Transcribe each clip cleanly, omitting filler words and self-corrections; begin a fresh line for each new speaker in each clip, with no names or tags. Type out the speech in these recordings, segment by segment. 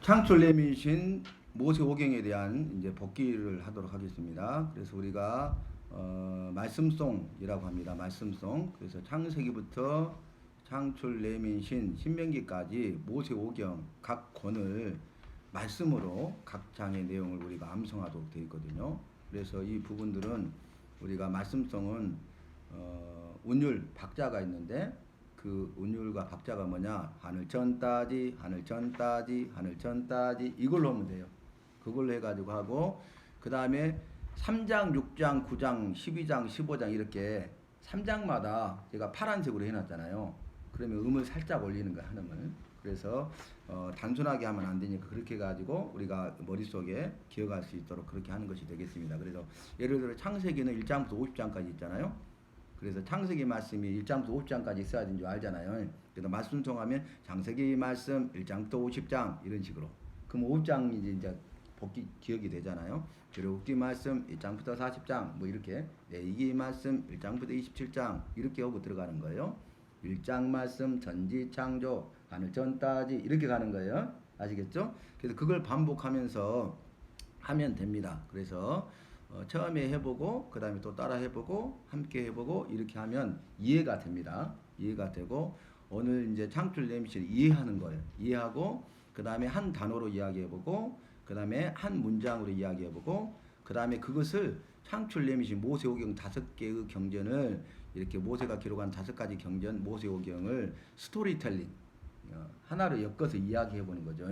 창출 내미신 모세오경에 대한 이제 복기를 하도록 하겠습니다. 그래서 우리가 말씀송이라고 합니다. 말씀송. 그래서 창세기부터 창출 내민신 신명기까지 모세오경 각 권을 말씀으로 각 장의 내용을 우리가 암송하도록 되어 있거든요. 그래서 이 부분들은 우리가 말씀송은 운율 박자가 있는데 그 운율과 박자가 뭐냐? 하늘 전 따지, 하늘 전 따지, 하늘 전 따지 이걸로 하면 돼요. 그걸로 해가지고 하고 그 다음에 3장, 6장, 9장, 12장, 15장 이렇게 3장마다 제가 파란색으로 해놨잖아요. 그러면 음을 살짝 올리는 거야, 한음을. 그래서 단순하게 하면 안 되니까 그렇게 해가지고 우리가 머릿속에 기억할 수 있도록 그렇게 하는 것이 되겠습니다. 그래서 예를 들어 창세기는 1장부터 50장까지 있잖아요. 그래서 창세기 말씀이 1장부터 50장까지 있어야 되는 줄 알잖아요. 그래서 말씀송 하면 창세기 말씀 1장부터 50장 이런 식으로. 그럼 50장이 이제 복기 기억이 되잖아요. 그리고 욱기 말씀 1장부터 40장 뭐 이렇게 레위기 말씀 1장부터 27장 이렇게 하고 들어가는 거예요. 1장 말씀 전지 창조 하늘 전 따지 이렇게 가는 거예요. 아시겠죠? 그래서 그걸 반복하면서 하면 됩니다. 그래서 처음에 해보고 그 다음에 또 따라 해보고 함께 해보고 이렇게 하면 이해가 됩니다. 이해가 되고 오늘 이제 창출 내미시를 이해하는 거예요. 이해하고 그 다음에 한 단어로 이야기해보고 그 다음에 한 문장으로 이야기해보고 그 다음에 그것을 창출 내미신 모세오경 5개의 경전을 이렇게 모세가 기록한 5가지 경전 모세오경을 스토리텔링 하나로 엮어서 이야기해보는 거죠.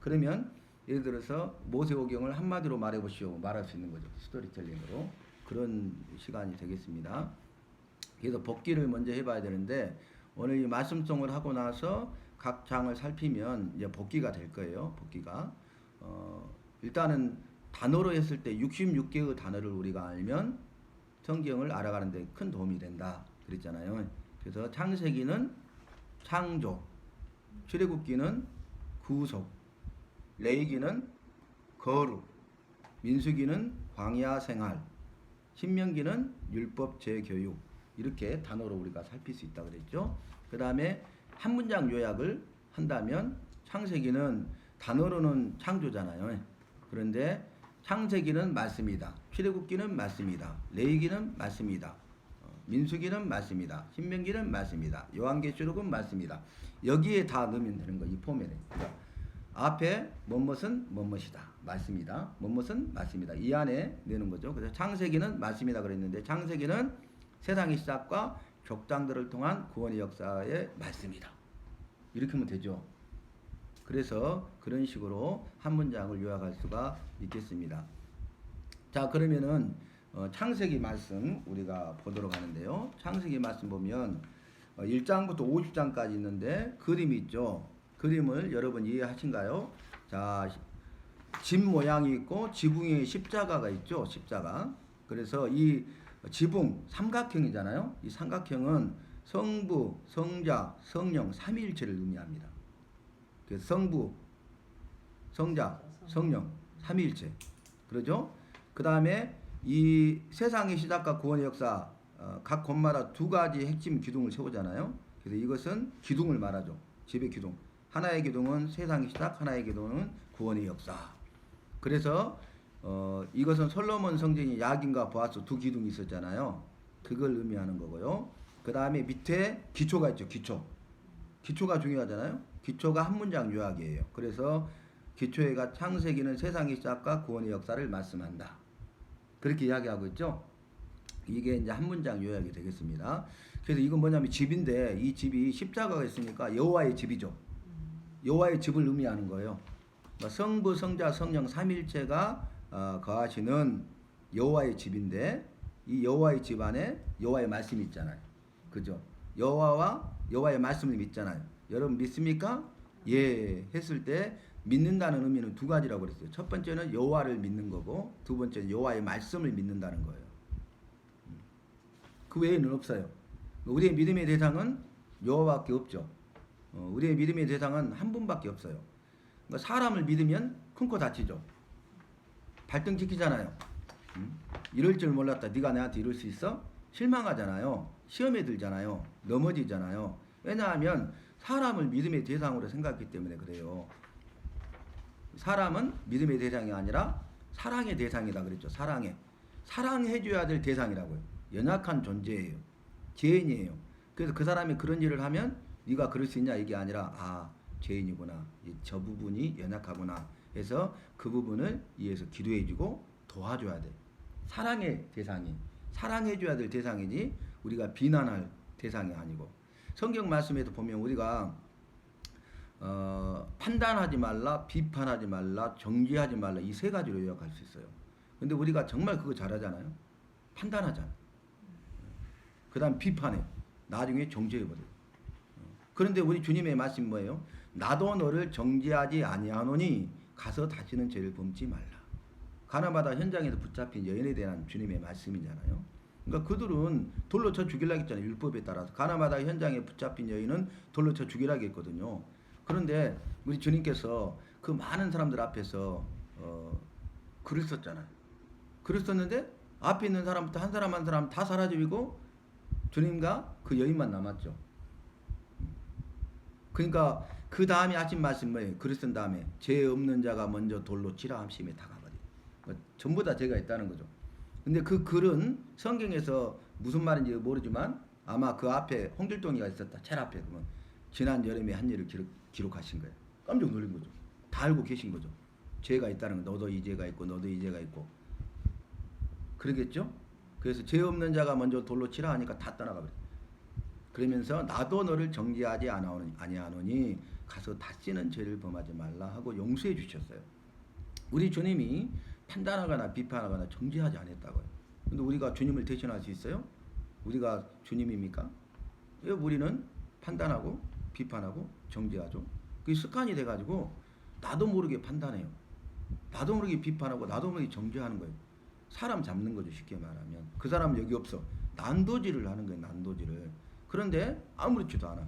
그러면 예를 들어서 모세오경을 한마디로 말해보시오 말할 수 있는 거죠. 스토리텔링으로. 그런 시간이 되겠습니다. 그래서 복기를 먼저 해봐야 되는데 오늘 이 말씀송을 하고 나서 각 장을 살피면 이제 복기가 될 거예요. 복기가 일단은 단어로 했을 때 66개의 단어를 우리가 알면 성경을 알아가는 데 큰 도움이 된다 그랬잖아요. 그래서 창세기는 창조, 출애굽기는 구속, 레위기는 거룩, 민수기는 광야 생활, 신명기는 율법 재교육 이렇게 단어로 우리가 살필 수 있다 그랬죠. 그 다음에 한 문장 요약을 한다면 창세기는 단어로는 창조잖아요. 그런데 창세기는 말씀이다. 출애굽기는 말씀이다. 레위기는 말씀이다. 민수기는 말씀이다. 신명기는 말씀이다. 요한계시록은 말씀이다. 여기에 다 넣으면 되는 거예요. 이 포맷에. 그러니까 앞에 뭐뭇은 뭐뭇이다. 말씀이다. 뭐뭇은 말씀이다. 이 안에 내는 거죠. 그래서 창세기는 말씀이다 그랬는데 창세기는 세상의 시작과 족장들을 통한 구원의 역사의 말씀이다. 이렇게 하면 되죠. 그래서 그런 식으로 한 문장을 요약할 수가 있겠습니다. 자, 그러면은 창세기 말씀 우리가 보도록 하는데요. 창세기 말씀 보면 1장부터 50장까지 있는데 그림이 있죠. 그림을 여러분 이해하신가요? 자, 집 모양이 있고 지붕에 십자가가 있죠. 십자가. 그래서 이 지붕 삼각형이잖아요. 이 삼각형은 성부, 성자, 성령 삼위일체를 의미합니다. 그래서 성부, 성자, 성령 삼위일체. 그러죠? 그 다음에 이 세상의 시작과 구원의 역사 각 권마다 2가지 핵심 기둥을 세우잖아요. 그래서 이것은 기둥을 말하죠. 집의 기둥. 하나의 기둥은 세상의 시작, 하나의 기둥은 구원의 역사. 그래서 이것은 솔로몬 성전이 야긴과 보아스 2 기둥이 있었잖아요. 그걸 의미하는 거고요. 그 다음에 밑에 기초가 있죠. 기초가 중요하잖아요. 기초가 한 문장 요약이에요. 그래서 기초에가 창세기는 세상의 시작과 구원의 역사를 말씀한다. 그렇게 이야기하고 있죠. 이게 이제 한 문장 요약이 되겠습니다. 그래서 이건 뭐냐면 집인데 이 집이 십자가가 있으니까 여호와의 집이죠. 여호와의 집을 의미하는 거예요. 성부, 성자, 성령 삼일체가 거하시는 여호와의 집인데 이 여호와의 집 안에 여호와의 말씀이 있잖아요. 그죠? 여호와와 여호와의 말씀을 믿잖아요. 여러분 믿습니까? 예 했을 때 믿는다는 의미는 2가지라고 그랬어요. 첫 번째는 여호와를 믿는 거고 두 번째는 여호와의 말씀을 믿는다는 거예요. 그 외에는 없어요. 우리의 믿음의 대상은 여호와밖에 없죠. 우리의 믿음의 대상은 한 분밖에 없어요. 그러니까 사람을 믿으면 큰 코 다치죠. 발등 찍히잖아요. 이럴 줄 몰랐다. 네가 내한테 이럴 수 있어? 실망하잖아요. 시험에 들잖아요. 넘어지잖아요. 왜냐하면 사람을 믿음의 대상으로 생각했기 때문에 그래요. 사람은 믿음의 대상이 아니라 사랑의 대상이다 그랬죠. 사랑해줘야 될 대상이라고요. 연약한 존재예요. 죄인이에요. 그래서 그 사람이 그런 일을 하면 네가 그럴 수 있냐 이게 아니라 아 죄인이구나. 저 부분이 연약하구나 해서 그 부분을 이해해서 기도해주고 도와줘야 돼. 사랑의 대상이 사랑해줘야 될 대상이지 우리가 비난할 대상이 아니고 성경 말씀에도 보면 우리가 판단하지 말라, 비판하지 말라, 정죄하지 말라 이 세 가지로 요약할 수 있어요. 근데 우리가 정말 그거 잘하잖아요. 판단하잖아. 그 다음 비판해. 나중에 정죄해버려. 그런데 우리 주님의 말씀이 뭐예요? 나도 너를 정죄하지 아니하노니 가서 다시는 죄를 범지 말라. 가나바다 현장에서 붙잡힌 여인에 대한 주님의 말씀이잖아요. 그러니까 그들은 돌로 쳐 죽이려고 했잖아요. 율법에 따라서. 가나바다 현장에 붙잡힌 여인은 돌로 쳐 죽이려고 했거든요. 그런데 우리 주님께서 그 많은 사람들 앞에서 글을 썼잖아요. 글을 썼는데 앞에 있는 사람부터 한 사람 한 사람 다 사라지고 주님과 그 여인만 남았죠. 그러니까 그 다음에 하신 말씀 뭐예요? 글을 쓴 다음에 죄 없는 자가 먼저 돌로 치라 함심에 다가버리. 전부 다 죄가 있다는 거죠. 근데 그 글은 성경에서 무슨 말인지 모르지만 아마 그 앞에 홍길동이가 있었다. 제일 앞에 그러면 지난 여름에 한 일을 기록하신 거예요. 깜짝 놀란 거죠. 다 알고 계신 거죠. 죄가 있다는 거. 너도 이 죄가 있고 너도 이 죄가 있고. 그러겠죠? 그래서 죄 없는 자가 먼저 돌로 치라 하니까 다 떠나가 버려요. 그러면서 나도 너를 정죄하지 아니하노니 가서 다시는 죄를 범하지 말라 하고 용서해 주셨어요. 우리 주님이 판단하거나 비판하거나 정죄하지 않았다고요. 근데 우리가 주님을 대신할 수 있어요? 우리가 주님입니까? 왜 우리는 판단하고 비판하고 정죄하죠? 그게 습관이 돼가지고 나도 모르게 판단해요. 나도 모르게 비판하고 나도 모르게 정죄하는 거예요. 사람 잡는 거죠. 쉽게 말하면. 그 사람은 여기 없어. 난도질을 하는 거예요. 난도질을. 그런데 아무렇지도 않아.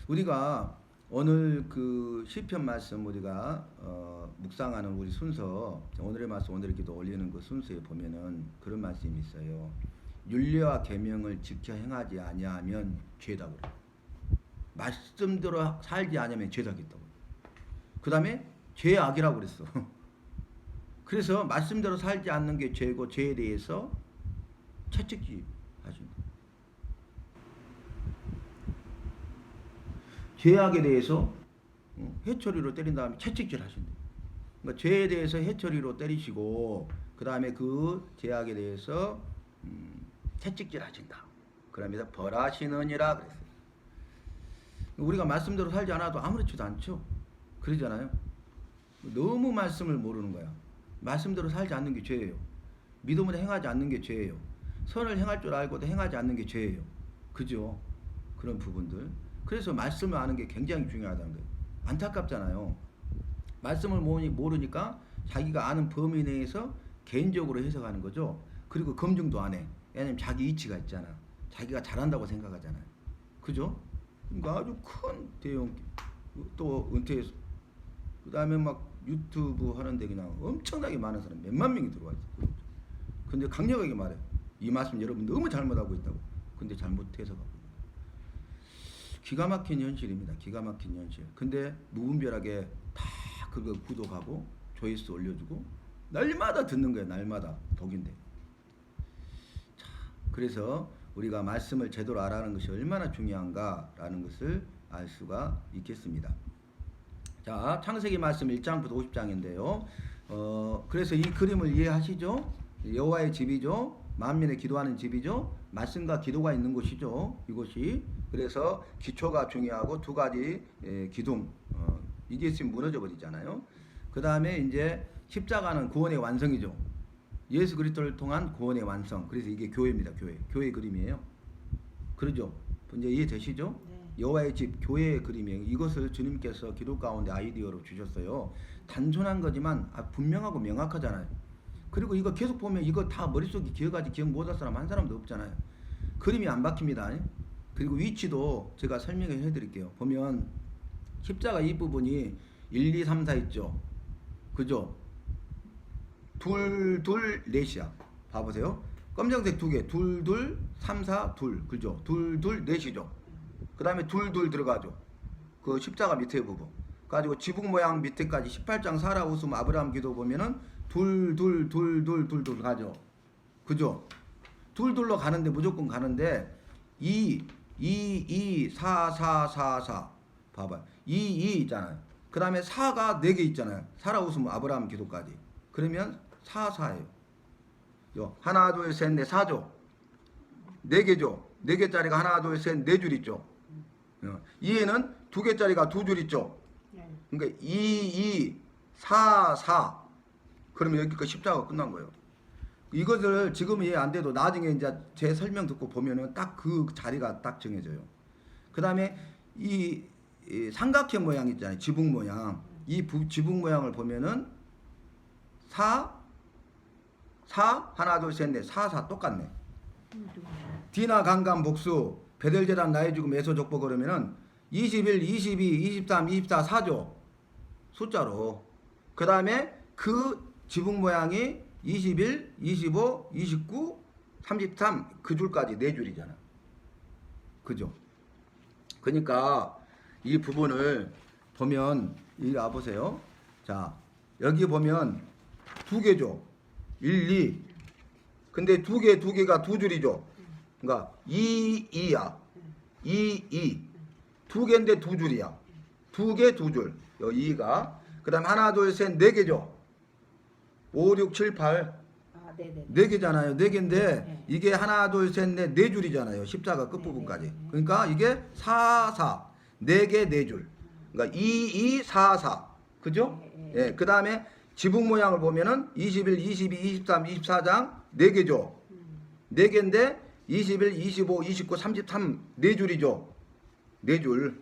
우리가 오늘 그 시편 말씀 우리가 묵상하는 우리 순서 오늘의 말씀 오늘의 기도 올리는 그 순서에 보면은 그런 말씀이 있어요. 율례와 계명을 지켜 행하지 아니하면 죄다 그래. 말씀대로 살지 않으면 죄다겠다고. 그 다음에 죄악이라고 그랬어. 그래서 말씀대로 살지 않는 게 죄고 죄에 대해서 채찍질 하신 거예요. 죄악에 대해서 해초리로 때린 다음에 채찍질 하신대요. 그러니까 죄에 대해서 해초리로 때리시고 그 다음에 그 죄악에 대해서 채찍질 하신다. 그러면서 벌하시느니라 그랬어요. 우리가 말씀대로 살지 않아도 아무렇지도 않죠. 그러잖아요. 너무 말씀을 모르는 거야. 말씀대로 살지 않는 게 죄예요. 믿음으로 행하지 않는 게 죄예요. 선을 행할 줄 알고도 행하지 않는 게 죄예요. 그죠? 그런 부분들. 그래서 말씀을 아는 게 굉장히 중요하다는 거예요. 안타깝잖아요. 말씀을 모르니까 자기가 아는 범위 내에서 개인적으로 해석하는 거죠. 그리고 검증도 안 해. 왜냐면 자기 이치가 있잖아. 자기가 잘한다고 생각하잖아요. 그죠? 그러니까 아주 큰 대형 또 은퇴해서 그 다음에 막 유튜브 하는데 그냥 엄청나게 많은 사람 몇만 명이 들어와 있어. 근데 강력하게 말해. 이 말씀 여러분 너무 잘못하고 있다고. 근데 잘못해서 가고. 기가 막힌 현실입니다. 기가 막힌 현실. 근데 무분별하게 다 그거 구독하고 조회수 올려주고 날마다 듣는 거예요. 날마다 독인데. 자, 그래서 우리가 말씀을 제대로 알아가는 것이 얼마나 중요한가라는 것을 알 수가 있겠습니다. 자, 창세기 말씀 1장부터 50장인데요. 그래서 이 그림을 이해하시죠? 여호와의 집이죠. 만민의 기도하는 집이죠. 말씀과 기도가 있는 곳이죠. 이곳이. 그래서 기초가 중요하고 두 가지 기둥. 이게 있으면 무너져 버리잖아요. 그 다음에 이제 십자가는 구원의 완성이죠. 예수 그리스도를 통한 구원의 완성. 그래서 이게 교회입니다. 교회 그림이에요. 그러죠? 이제 이해되시죠? 네. 여호와의 집 교회의 그림이에요. 이것을 주님께서 기도 가운데 아이디어로 주셨어요. 단순한 거지만 분명하고 명확하잖아요. 그리고 이거 계속 보면 이거 다 머릿속에 기억하지 기억 못할 사람 한 사람도 없잖아요. 그림이 안 바뀝니다. 그리고 위치도 제가 설명을 해드릴게요. 보면 십자가 이 부분이 1, 2, 3, 4 있죠. 그죠? 둘, 넷이야. 봐보세요. 검정색 두 개. 둘, 3, 4, 둘. 그죠? 둘, 넷이죠. 그 다음에 둘둘 들어가죠. 그 십자가 밑에 부분. 가지고 지붕 모양 밑에까지 18장 사라 웃음 아브라함 기도 보면은 둘둘 가죠. 그죠? 둘둘로 가는데 무조건 가는데 4 봐봐. 2 있잖아요. 그 다음에 4가 4개 있잖아요. 사라 웃음 아브라함 기도까지. 그러면 4예요. 하나 둘 셋 넷 4죠. 4개죠. 4개짜리가 하나 둘 셋 4줄 있죠. 2에는 2개짜리가 2줄 있죠. 그러니까 2 4 그러면 여기까지 십자가가 끝난 거예요. 이것을 지금 이해 안 돼도 나중에 이제 제 설명 듣고 보면은 딱 그 자리가 딱 정해져요. 그 다음에 이 삼각형 모양 있잖아요. 지붕 모양. 이 지붕 모양을 보면은 4 하나 둘 셋 넷 4 똑같네. 디나 강간 복수 베델제단 나의 죽음 에서 족보 그러면은 21 22 23 24 4죠. 숫자로. 그 다음에 그 지붕 모양이 21 25 29 33 그 줄까지 4줄이잖아. 그죠? 그러니까 이 부분을 보면 이리 와보세요. 자, 여기 보면 2개죠. 1 2 근데 2개가 2줄이죠. 그러니까 2야. 2 2개인데 2줄이야. 2개 2줄. 여기 2가. 그 다음 하나 둘 셋 4개죠. 5 6 7 8 4개잖아요. 4개인데
네.
이게 하나 둘 셋 넷 4줄이잖아요. 십자가 끝부분까지. 그러니까 이게 4 4개 4줄. 그러니까 2 4 그죠? 예. 그 다음에 지붕 모양을 보면은 21 22 23 24장 4개죠. 4개인데 21 25 29 33 4줄이죠. 4줄.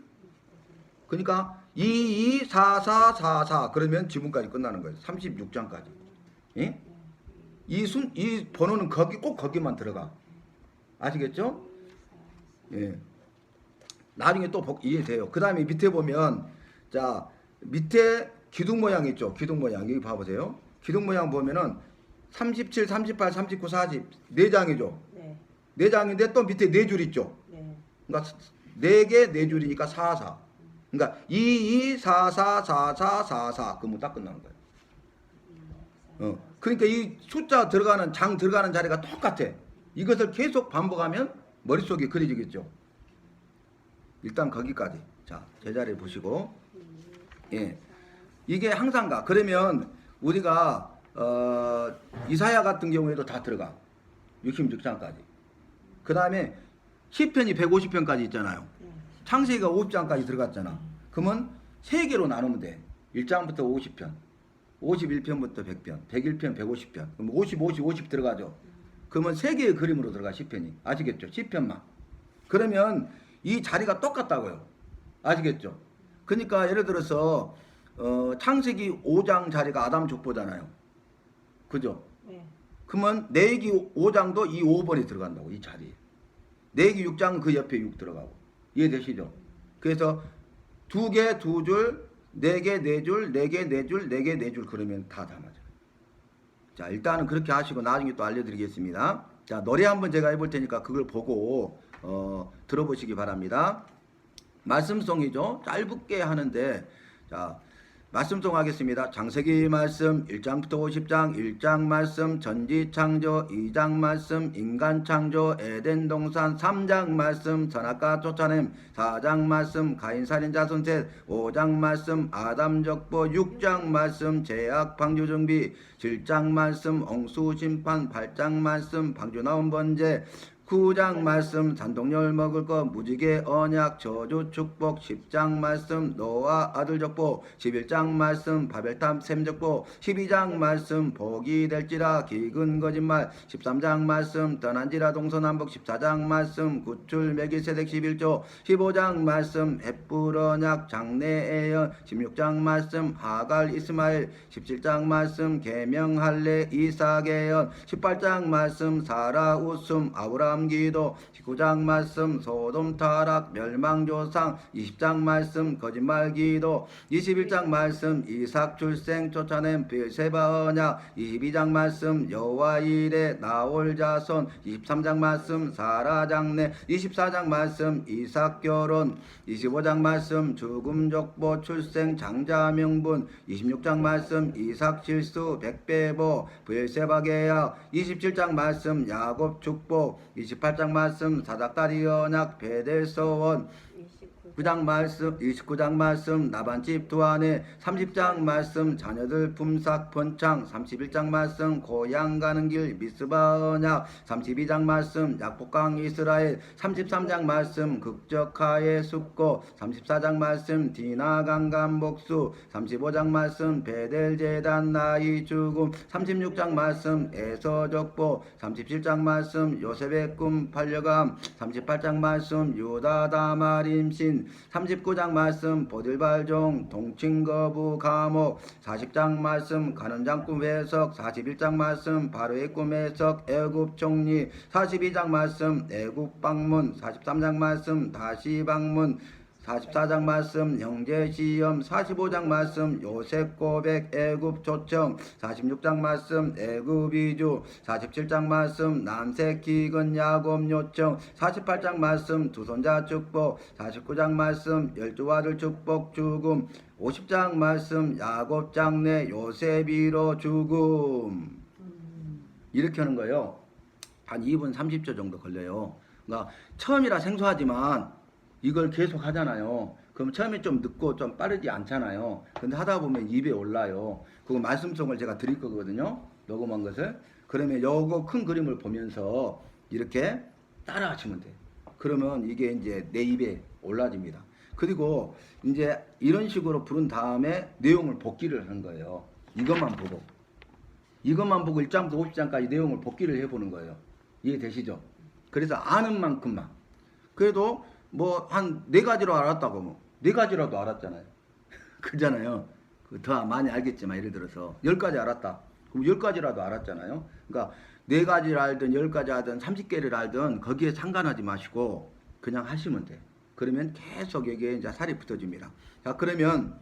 그러니까 2 4 그러면 지붕까지 끝나는 거예요. 36장까지. 예? 이 번호는 꼭 거기만 들어가. 아시겠죠? 예. 나중에 또 이해돼요. 그 다음에 밑에 보면, 자, 밑에 기둥 모양 있죠? 기둥 모양. 여기 봐보세요. 기둥 모양 보면은 37, 38, 39, 40. 4장이죠?
네.
4장인데 또 밑에 4줄 있죠?
네.
그러니까 4개 4줄이니까 4. 그러니까 2 4 그러면 딱 끝나는 거예요. 그러니까 이 숫자 들어가는 장 들어가는 자리가 똑같아. 이것을 계속 반복하면 머릿속에 그려지겠죠. 일단 거기까지. 자, 제자리 보시고. 예. 이게 항상 가. 그러면 우리가 이사야 같은 경우에도 다 들어가. 66장까지. 그 다음에 시편이 150편까지 있잖아요. 창세기가 50장까지 들어갔잖아. 그러면 3개로 나누면 돼. 1장부터 50편. 51편부터 100편, 101편, 150편. 그럼 50 들어가죠. 그러면 3개의 그림으로 들어가 시편이. 아시겠죠? 시편만. 그러면 이 자리가 똑같다고요. 아시겠죠? 그러니까 예를 들어서 창세기 5장 자리가 아담 족보잖아요. 그죠?
네.
그러면 레위기 5장도 이 5번이 들어간다고. 이 자리에. 레위기 6장은 그 옆에 6 들어가고. 이해되시죠? 그래서 2개 2줄 4개 4줄 4개 4줄 4개 4줄 그러면 다 맞아요. 자, 일단은 그렇게 하시고 나중에 또 알려드리겠습니다. 자, 노래 한번 제가 해볼 테니까 그걸 보고 들어보시기 바랍니다. 말씀송이죠. 짧게 하는데, 자, 말씀송 하겠습니다. 창세기 말씀 1장부터 50장 1장 말씀 전지창조 2장 말씀 인간창조 에덴 동산 3장 말씀 선악과 쫓아냄 4장 말씀 가인살인자 손셋 5장 말씀 아담적보 6장 말씀 제약 방주정비 7장 말씀 홍수심판 8장 말씀 방주나온 번제 9장 말씀 산동열 먹을 것 무지개 언약 저주 축복 10장 말씀 노아 아들 족보 11장 말씀 바벨탑 셈 족보 12장 말씀 복이 될지라 기근 거짓말 13장 말씀 떠난지라 동서남북 14장 말씀 구출 멜기세덱 11조 15장 말씀 햇불 언약 장래애연 16장 말씀 하갈 이스마엘 17장 말씀 계명 할례 이삭 예언 18장 말씀 사라 웃음 아브라함 아브라함 기도 19장 말씀 소돔 타락 멸망조상 20장 말씀 거짓말기도 21장 말씀 이삭 출생 쫓아낸 브엘세바 언약 22장 말씀 여호와 이레 나올 자손 23장 말씀 사라 장래 24장 말씀 이삭 결혼 25장 말씀 죽음 족보 출생 장자 명분 26장 말씀 이삭 실수 백배보 브엘세바 계약 27장 말씀 야곱 축복 28장 말씀 사닥다리 언약 베델 소원 29장 말씀 나반집 두 아내 30장 말씀 자녀들 품삯 번창 31장 말씀 고향 가는 길 미스바 언약 32장 말씀 약복강 이스라엘 33장 말씀 극적하의 숲고 34장 말씀 디나 강간 복수 35장 말씀 베델 제단 나이 죽음 36장 말씀 에서 족보 37장 말씀 요셉의 꿈 팔려감 38장 말씀 유다 다말 임신 39장 말씀 보딜발종 동친거부 감옥 40장 말씀 가는 장꿈 해석 41장 말씀 바로의 꿈 해석 애굽 총리 42장 말씀 애굽 방문 43장 말씀 다시 방문 44장 말씀 형제 시험 45장 말씀 요셉 고백 애굽 초청 46장 말씀 애굽 이주 47장 말씀 남색 기근 야곱 요청 48장 말씀 두 손자 축복 49장 말씀 열두 아들 축복 죽음 50장 말씀 야곱 장래 요셉 이로 죽음 이렇게 하는 거예요. 한 2분 30초 정도 걸려요. 그러니까 처음이라 생소하지만 이걸 계속 하잖아요. 그럼 처음에 좀 늦고 좀 빠르지 않잖아요. 근데 하다 보면 입에 올라요. 그 말씀송을 제가 드릴 거거든요. 녹음한 것을. 그러면 요거 큰 그림을 보면서 이렇게 따라 하시면 돼요. 그러면 이게 이제 내 입에 올라집니다. 그리고 이제 이런 식으로 부른 다음에 내용을 복기를 하는 거예요. 이것만 보고 1장부터 50장까지 내용을 복기를 해보는 거예요. 이해되시죠? 그래서 아는 만큼만. 그래도 뭐 한 4가지로 알았다고 뭐 4가지라도 알았잖아요. 그잖아요. 더 많이 알겠지만 예를 들어서 10가지 알았다. 그럼 10가지라도 알았잖아요. 그러니까 4가지를 알든 10가지 알든 30개를 알든 거기에 상관하지 마시고 그냥 하시면 돼. 그러면 계속 여기에 이제 살이 붙어집니다. 자, 그러면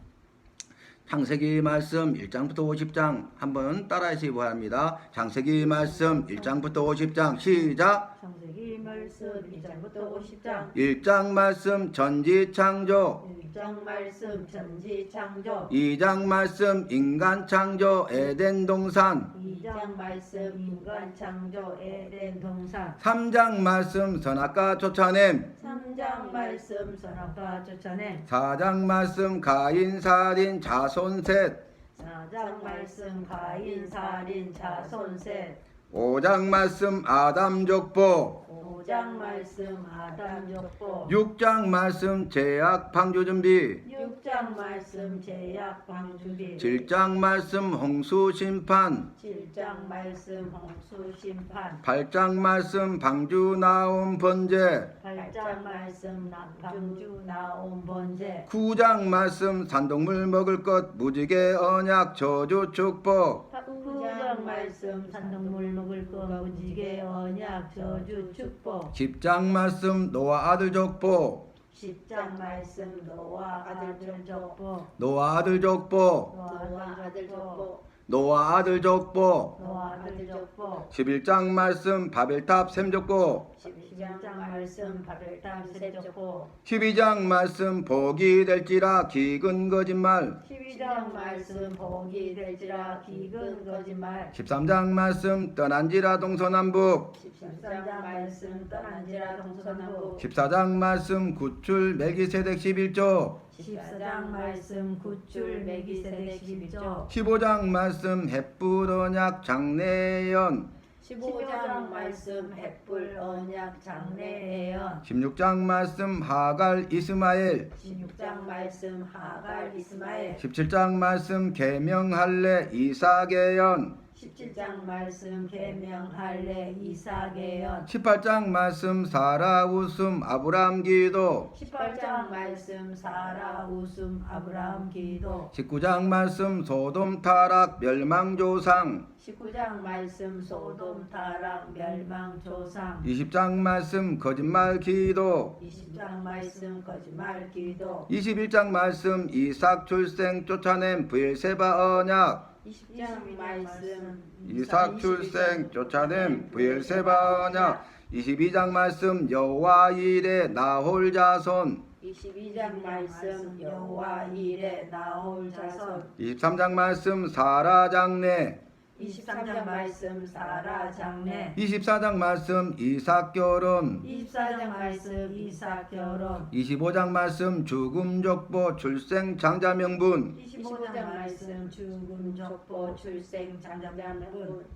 창세기 말씀 1장부터 50장 한번 따라하시기 바랍니다. 창세기 말씀 1장부터 50장 시작.
창세기 말씀 1장부터 50장
1장 말씀 전지창조
1장 말씀 전지창조
2장 말씀 인간 창조 에덴 동산
2장 말씀 인간 창조 에덴 동산
3장 말씀 선악과 쫓아냄
3장 말씀 선악과 쫓아냄
4장 말씀 가인 살인 자손 셋
4장 말씀 가인 살인 자손 셋
5장 말씀 아담 족보
5장 말씀 아담 족보
6장 말씀 제약 방주 준비
6장 말씀 제약 방주비
7장 말씀 홍수 심판
7장 말씀 홍수 심판
8장 말씀 방주 나온 번제
8장 말씀 방주 나온 번제
9장 말씀 산동물 먹을 것 무지개 언약 저주 축복
9장 말씀 산동물 먹을 것 무지개 언약 저주 축복
10장 말씀 노아 아들 족보
10장 말씀 노아 아들 족보
노아 아들 족보
노아 아들 족보
노아 아들 족보
노아 아들 족보
11장 말씀 바벨탑 샘족보
12장 말씀 바벨탑 샘족보
12장 말씀 복이 될지라 기근 거짓말
12장 말씀 복이 될지라 기근 거짓말
13장 말씀 떠난지라 동서남북
13장 말씀 떠난지라 동서남북
14장 말씀 구출 멜기세덱 11조
14장 말씀 구출 멜기세덱 11조
15장 말씀 햇불 언약 장래예언
15장 말씀 햇불 언약 장래예언
16장 말씀 하갈 이스마엘
16장 말씀 하갈 이스마엘
17장 말씀 계명할례 이삭예언
17장 말씀 계명할례 이삭의
18장 말씀 사라 웃음 아브람 기도
18장 말씀 사라 웃음 아브라함 기도
19장 말씀 소돔 타락 멸망 조상
19장 말씀 소돔 타락 멸망 조상
20장 말씀 거짓말 기도
20장 말씀 거짓말 기도
21장 말씀 이삭 출생 쫓아낸 브엘세바 언약
20장 말씀
이삭 출생 쫓아낸 브엘세바 언약 22장 말씀 여호와 이레 나홀 자손
22장 말씀 여호와 이레 나올 자손
23장 말씀 사라 장례
23장 말씀 사라 장례
24장 말씀 이삭 결혼
24장 말씀 이삭 결혼
25장 말씀 죽음 족보 출생 장자 명분
25장 말씀 죽음 족보 출생 장자 명분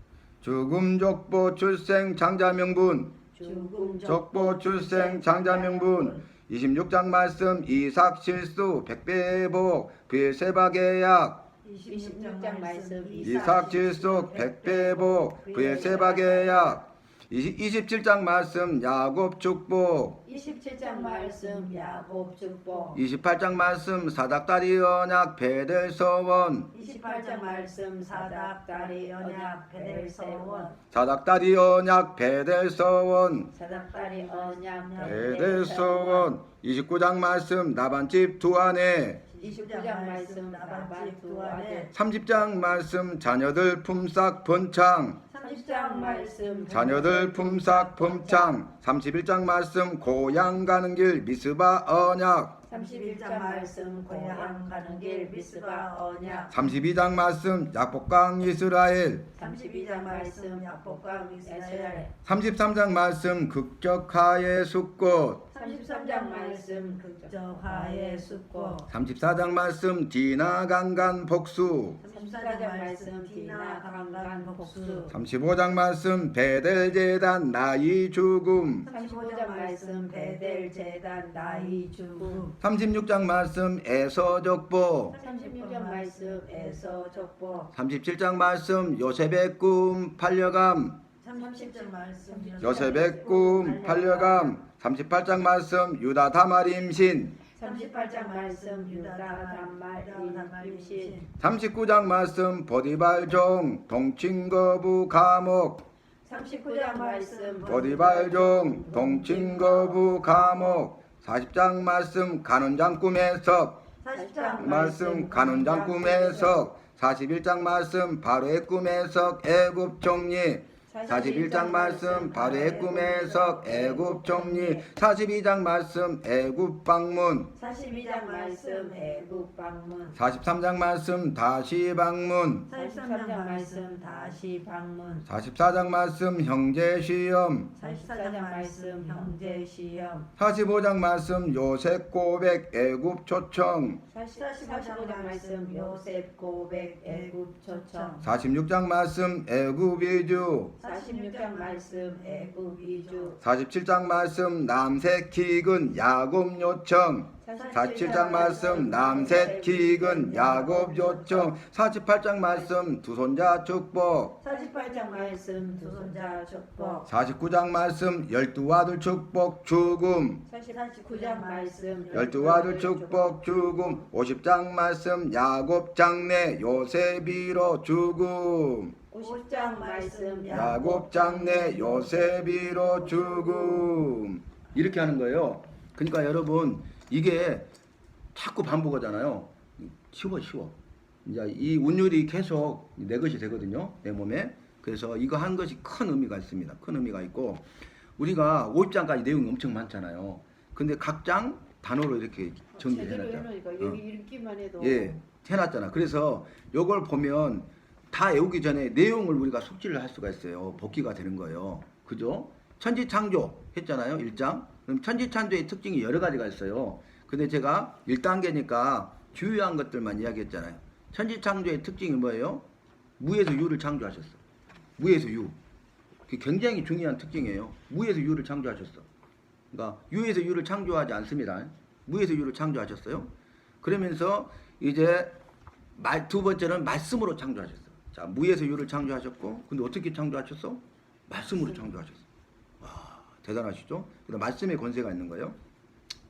죽음 족보 출생 장자 명분
죽음
족보 출생 장자 명분 26장 말씀 이삭 실수 백배복 브엘세바 계약
26장 말씀
이삭 질속 백배복 브엘세바 계약 27장 말씀 야곱 축복
27장 말씀 야곱 축복
28장 말씀 사닥다리 언약 베델 서원
28장 말씀 사닥다리 언약 베델 서원
사닥다리 언약 베델 서원
사닥다리 언약
베델 서원 29장 말씀 나반집 두 아내
29장 말씀 나반집 두 아내
30장 말씀 자녀들 품삯 번창
30장 말씀
자녀들 품삯 번창 31장 말씀 고향 가는 길 미스바 언약
31장 말씀 고향 가는 길 미스바 언약
32장 말씀 약복강 이스라엘
32장 말씀 약복강 이스라엘
33장 말씀 극적하의 숫꽃
33장 말씀 극적하의 숫꽃
34장 말씀 디나 강간 복수
34장 말씀 디나 강간 복수
35장 말씀 베델 제단 나이 죽음
35장 말씀 베델 제단 나이 죽음
36장 말씀 에서 족보
36장 말씀 에서 족보
37장 말씀 요셉의 꿈 팔려감
37장 말씀
요셉의 꿈 팔려감 38장 말씀 유다 다말 임신
38장 말씀 유다 단말 임신
39장 말씀 보디발 종 동친거부 감옥
39장 말씀
보디발 종 동친거부 감옥 40장 말씀 간원장 꿈의 석
40장
말씀 간원장 꿈의 석 41장 말씀 바로의 꿈의 석 애굽 총리 41장 말씀 바로의 꿈의 석 애굽 총리 42장 말씀 애굽 방문
42장 말씀 애굽 방문
43장 말씀 다시 방문
43장 말씀 다시 방문
44장 말씀 형제 시험
44장 말씀 형제 시험
45장 말씀 요셉 고백 애굽 초청
45장 말씀 요셉 고백 애굽 초청
46장 말씀 애굽 이주
46장 말씀 애굽 이주
47장 말씀 남색 기근 야곱 요청 47장 말씀 남색 기근 야곱 요청 48장 말씀 두 손자 축복
48장 말씀 두 손자 축복
49장 말씀 열두 아들 축복 죽음
49장 말씀
열두 아들 축복 죽음 50장 말씀 야곱 장래 요셉이로 죽음
50장 말씀
야곱 장래 요셉이로 죽음 이렇게 하는 거예요. 그러니까 여러분 이게 자꾸 반복하잖아요. 쉬워. 이제 이 운율이 계속 내 것이 되거든요. 내 몸에. 그래서 이거 한 것이 큰 의미가 있습니다. 큰 의미가 있고 우리가 50장까지 내용이 엄청 많잖아요. 근데 각 장 단어로 이렇게 정리를 해놨잖아요.
여기 읽기만 해도
예, 해놨잖아. 그래서 요걸 보면 다 외우기 전에 내용을 우리가 숙지를 할 수가 있어요. 복기가 되는 거예요. 그죠? 천지창조 했잖아요. 1장. 그럼 천지창조의 특징이 여러 가지가 있어요. 근데 제가 1단계니까 주요한 것들만 이야기했잖아요. 천지창조의 특징이 뭐예요? 무에서 유를 창조하셨어. 무에서 유. 그게 굉장히 중요한 특징이에요. 무에서 유를 창조하셨어. 그러니까 유에서 유를 창조하지 않습니다. 무에서 유를 창조하셨어요. 그러면서 이제 두 번째는 말씀으로 창조하셨어. 자, 무에서 유를 창조하셨고, 근데 어떻게 창조하셨어? 말씀으로 창조하셨어. 와, 대단하시죠? 그다음 말씀의 권세가 있는 거예요.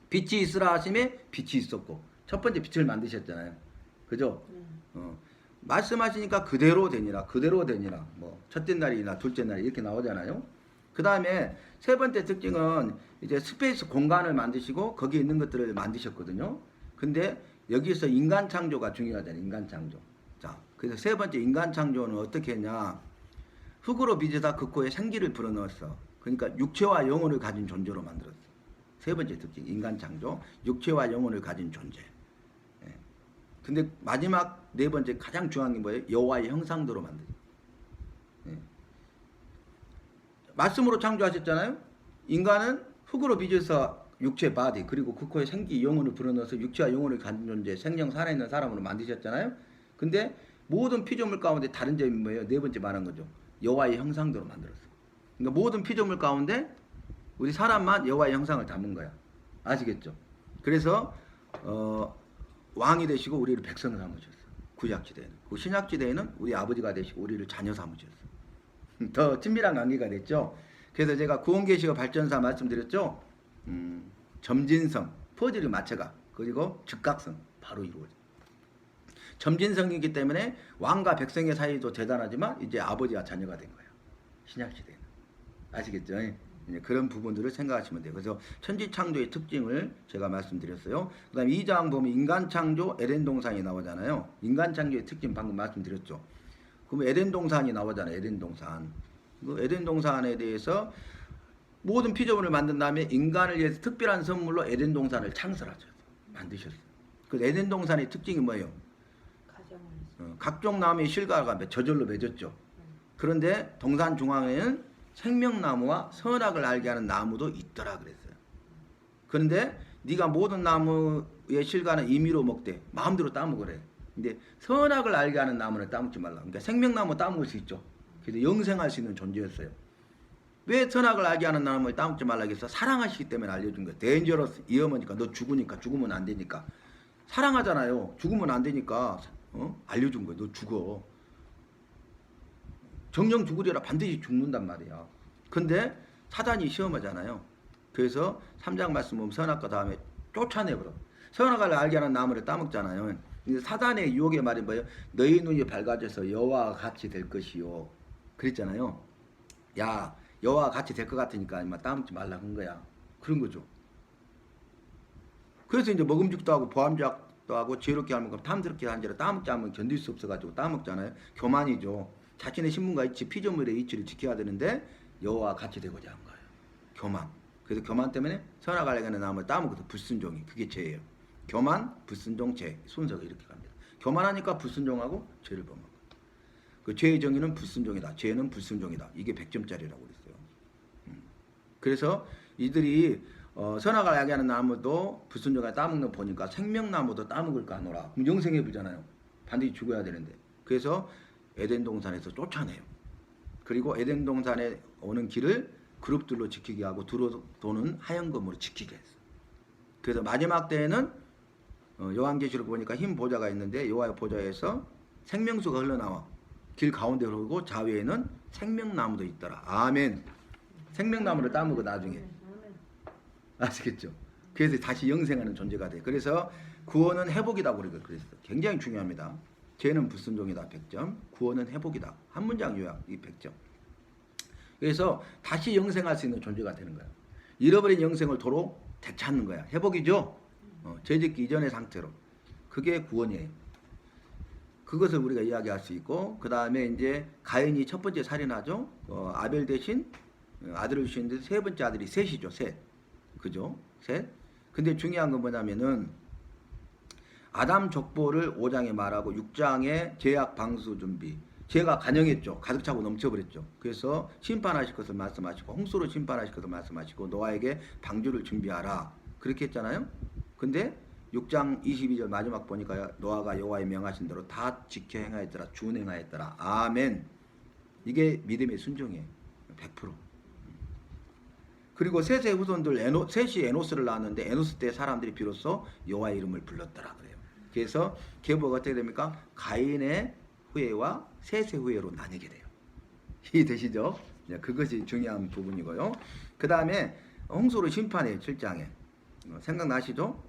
빛이 있으라 하심에 빛이 있었고, 첫 번째 빛을 만드셨잖아요. 그죠? 말씀하시니까 그대로 되니라, 그대로 되니라. 뭐 첫째 날이나 둘째 날 이렇게 나오잖아요. 그 다음에 세 번째 특징은 이제 스페이스 공간을 만드시고 거기에 있는 것들을 만드셨거든요. 근데 여기서 인간 창조가 중요하잖아요. 인간 창조. 자, 그래서 세 번째 인간 창조는 어떻게 했냐? 흙으로 빚어다 그 코에 생기를 불어넣었어. 그러니까 육체와 영혼을 가진 존재로 만들었어. 세 번째 특징 인간 창조, 육체와 영혼을 가진 존재. 예. 근데 마지막 네 번째 가장 중요한 게 뭐예요? 여호와의 형상대로 만들어. 예. 말씀으로 창조하셨잖아요. 인간은 흙으로 빚어서 육체 바디 그리고 그 코에 생기 영혼을 불어넣어서 육체와 영혼을 가진 존재 생명 살아있는 사람으로 만드셨잖아요. 근데 모든 피조물 가운데 다른 점이 뭐예요? 네 번째 말한 거죠. 여호와의 형상대로 만들었어요. 그러니까 모든 피조물 가운데 우리 사람만 여호와의 형상을 담은 거야. 아시겠죠? 그래서 왕이 되시고 우리를 백성을 삼으셨어요. 구약시대에는. 그 신약시대에는 우리 아버지가 되시고 우리를 자녀 삼으셨어요. 더 친밀한 관계가 됐죠. 그래서 제가 구원계시가 발전사 말씀드렸죠. 점진성, 퍼즐을 맞춰가. 그리고 즉각성 바로 이루어져. 점진성이기 때문에 왕과 백성의 사이도 대단하지만 이제 아버지와 자녀가 된 거예요. 신약시대에는. 아시겠죠? 그런 부분들을 생각하시면 돼요. 그래서 천지창조의 특징을 제가 말씀드렸어요. 그 다음에 2장 보면 인간창조 에덴 동산이 나오잖아요. 인간창조의 특징 방금 말씀드렸죠. 그럼 에덴 동산이 나오잖아요. 에덴 동산. 그 에덴 동산에 대해서 모든 피조물을 만든 다음에 인간을 위해서 특별한 선물로 에덴 동산을 창설하죠. 만드셨어요. 그 에덴 동산의 특징이 뭐예요? 각종 나무의 실과가 저절로 맺었죠. 그런데 동산 중앙에는 생명나무와 선악을 알게 하는 나무도 있더라 그랬어요. 그런데 네가 모든 나무의 실과는 임의로 먹되 마음대로 따먹으래. 근데 선악을 알게 하는 나무는 따먹지 말라. 그러니까 생명나무 따먹을 수 있죠. 그래서 영생할 수 있는 존재였어요. 왜 선악을 알게 하는 나무를 따먹지 말라 그래서 사랑하시기 때문에 알려준 거예요. 데인저러스 위험하니까 너 죽으니까 죽으면 안 되니까 사랑하잖아요. 죽으면 안 되니까 알려준 거예요. 너 죽어. 정령 죽으리라 반드시 죽는단 말이야. 근데 사단이 시험하잖아요. 그래서 3장 말씀 보면 선악과 다음에 쫓아내버려. 선악을 알게 하는 나무를 따먹잖아요. 사단의 유혹의 말이 뭐예요? 너희 눈이 밝아져서 여호와와 같이 될 것이요. 그랬잖아요. 야, 여호와와 같이 될 것 같으니까 인마 따먹지 말라 한 거야. 그런 거죠. 그래서 이제 먹음직도 하고 보암직도 하고 지혜롭게 하는 거 탐스럽게 하는 자를 따먹지 않으면 견딜 수 없어가지고 따먹잖아요. 교만이죠. 자신의 신분과 이치, 피조물의 이치를 지켜야 되는데 여호와와 같이 되고자 한 거예요. 교만. 그래서 교만 때문에 선악을 알게 하는 나무를 따먹어서 불순종이. 그게 죄예요. 교만, 불순종, 죄. 순서가 이렇게 갑니다. 교만하니까 불순종하고 죄를 범하고. 그 죄의 정의는 불순종이다. 죄는 불순종이다. 이게 100점짜리라고 그랬어요. 그래서 이들이 선악을 알게 하는 나무도 불순종에 따먹는 거 보니까 생명나무도 따먹을까 하노라. 그럼 영생해 보잖아요. 반드시 죽어야 되는데. 그래서 에덴 동산에서 쫓아내요. 그리고 에덴 동산에 오는 길을 그룹들로 지키게 하고 도는 하얀 검으로 지키게 했어요. 그래서 마지막 때에는 요한계시록 보니까 흰 보좌가 있는데 여호와의 보좌에서 생명수가 흘러나와 길 가운데 흐르고 좌우에는 생명나무도 있더라. 아멘. 생명나무를 따먹어 나중에. 아시겠죠? 그래서 다시 영생하는 존재가 돼. 그래서 구원은 회복이라고 그랬어요. 굉장히 중요합니다. 죄는 불순종이다 100점, 구원은 회복이다. 한 문장 요약 이 100점. 그래서 다시 영생할 수 있는 존재가 되는 거야. 잃어버린 영생을 도로 되찾는 거야. 회복이죠. 죄짓기 이전의 상태로. 그게 구원이에요. 그것을 우리가 이야기할 수 있고 그 다음에 이제 가인이 첫 번째 살인하죠. 아벨 대신 아들을 주시는데 세 번째 아들이 셋이죠. 셋. 그죠? 셋. 근데 중요한 건 뭐냐면은 아담 족보를 5장에 말하고 6장에 죄악 방수 준비. 죄가 간영했죠. 가득 차고 넘쳐버렸죠. 그래서 심판하실 것을 말씀하시고 홍수로 심판하실 것을 말씀하시고 노아에게 방주를 준비하라. 그렇게 했잖아요. 근데 6장 22절 마지막 보니까 노아가 여호와의 명하신 대로 다 지켜 행하였더라. 준행하였더라. 아멘. 이게 믿음의 순종이에요. 100%. 그리고 셋의 후손들 셋이 에노스를 낳았는데 에노스 때 사람들이 비로소 여호와의 이름을 불렀더라 그래요. 그래서 계보가 어떻게 됩니까? 가인의 후회와 세세 후회로 나뉘게 돼요. 이해되시죠? 네, 그것이 중요한 부분이고요. 그 다음에 홍수로 심판해요. 7장에. 생각나시죠?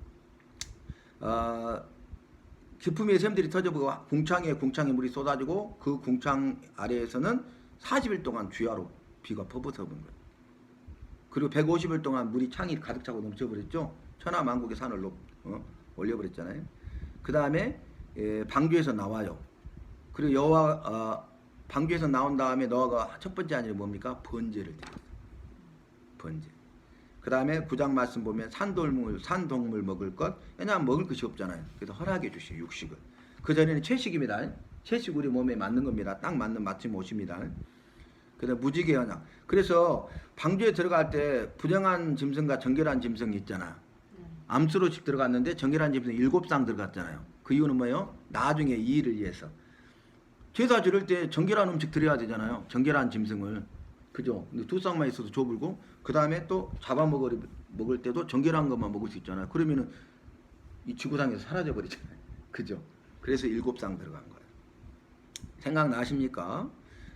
기품의 샘들이 터져보고 궁창에 물이 쏟아지고 그 궁창 아래에서는 40일 동안 주야로 비가 퍼붓어 본 거예요. 그리고 150일 동안 물이 창이 가득 차고 넘쳐버렸죠. 천하만국의 산을 올려버렸잖아요. 그 다음에 방주에서 나와요. 그리고 방주에서 나온 다음에 노아가 첫 번째 하는 일이 뭡니까? 번제를 드려요. 번제. 그 다음에 9장 말씀 보면 산동물 먹을 것, 왜냐하면 먹을 것이 없잖아요. 그래서 허락해 주시요 육식을. 그 전에는 채식입니다. 채식 우리 몸에 맞는 겁니다. 딱 맞는 맞춤 옷입니다. 그 다음에 무지개 언약. 그래서 방주에 들어갈 때 부정한 짐승과 정결한 짐승이 있잖아. 암수로씩 들어갔는데 정결한 짐승 7쌍 들어갔잖아요. 그 이유는 뭐예요? 나중에 이 일을 위해서. 제사 지를 때 정결한 음식 드려야 되잖아요. 정결한 짐승을. 그죠? 근데 2쌍만 있어도 좁을고, 그 다음에 또 잡아먹을 때도 정결한 것만 먹을 수 있잖아요. 그러면은 이 지구상에서 사라져버리잖아요. 그죠? 그래서 7쌍 들어간 거예요. 생각나십니까?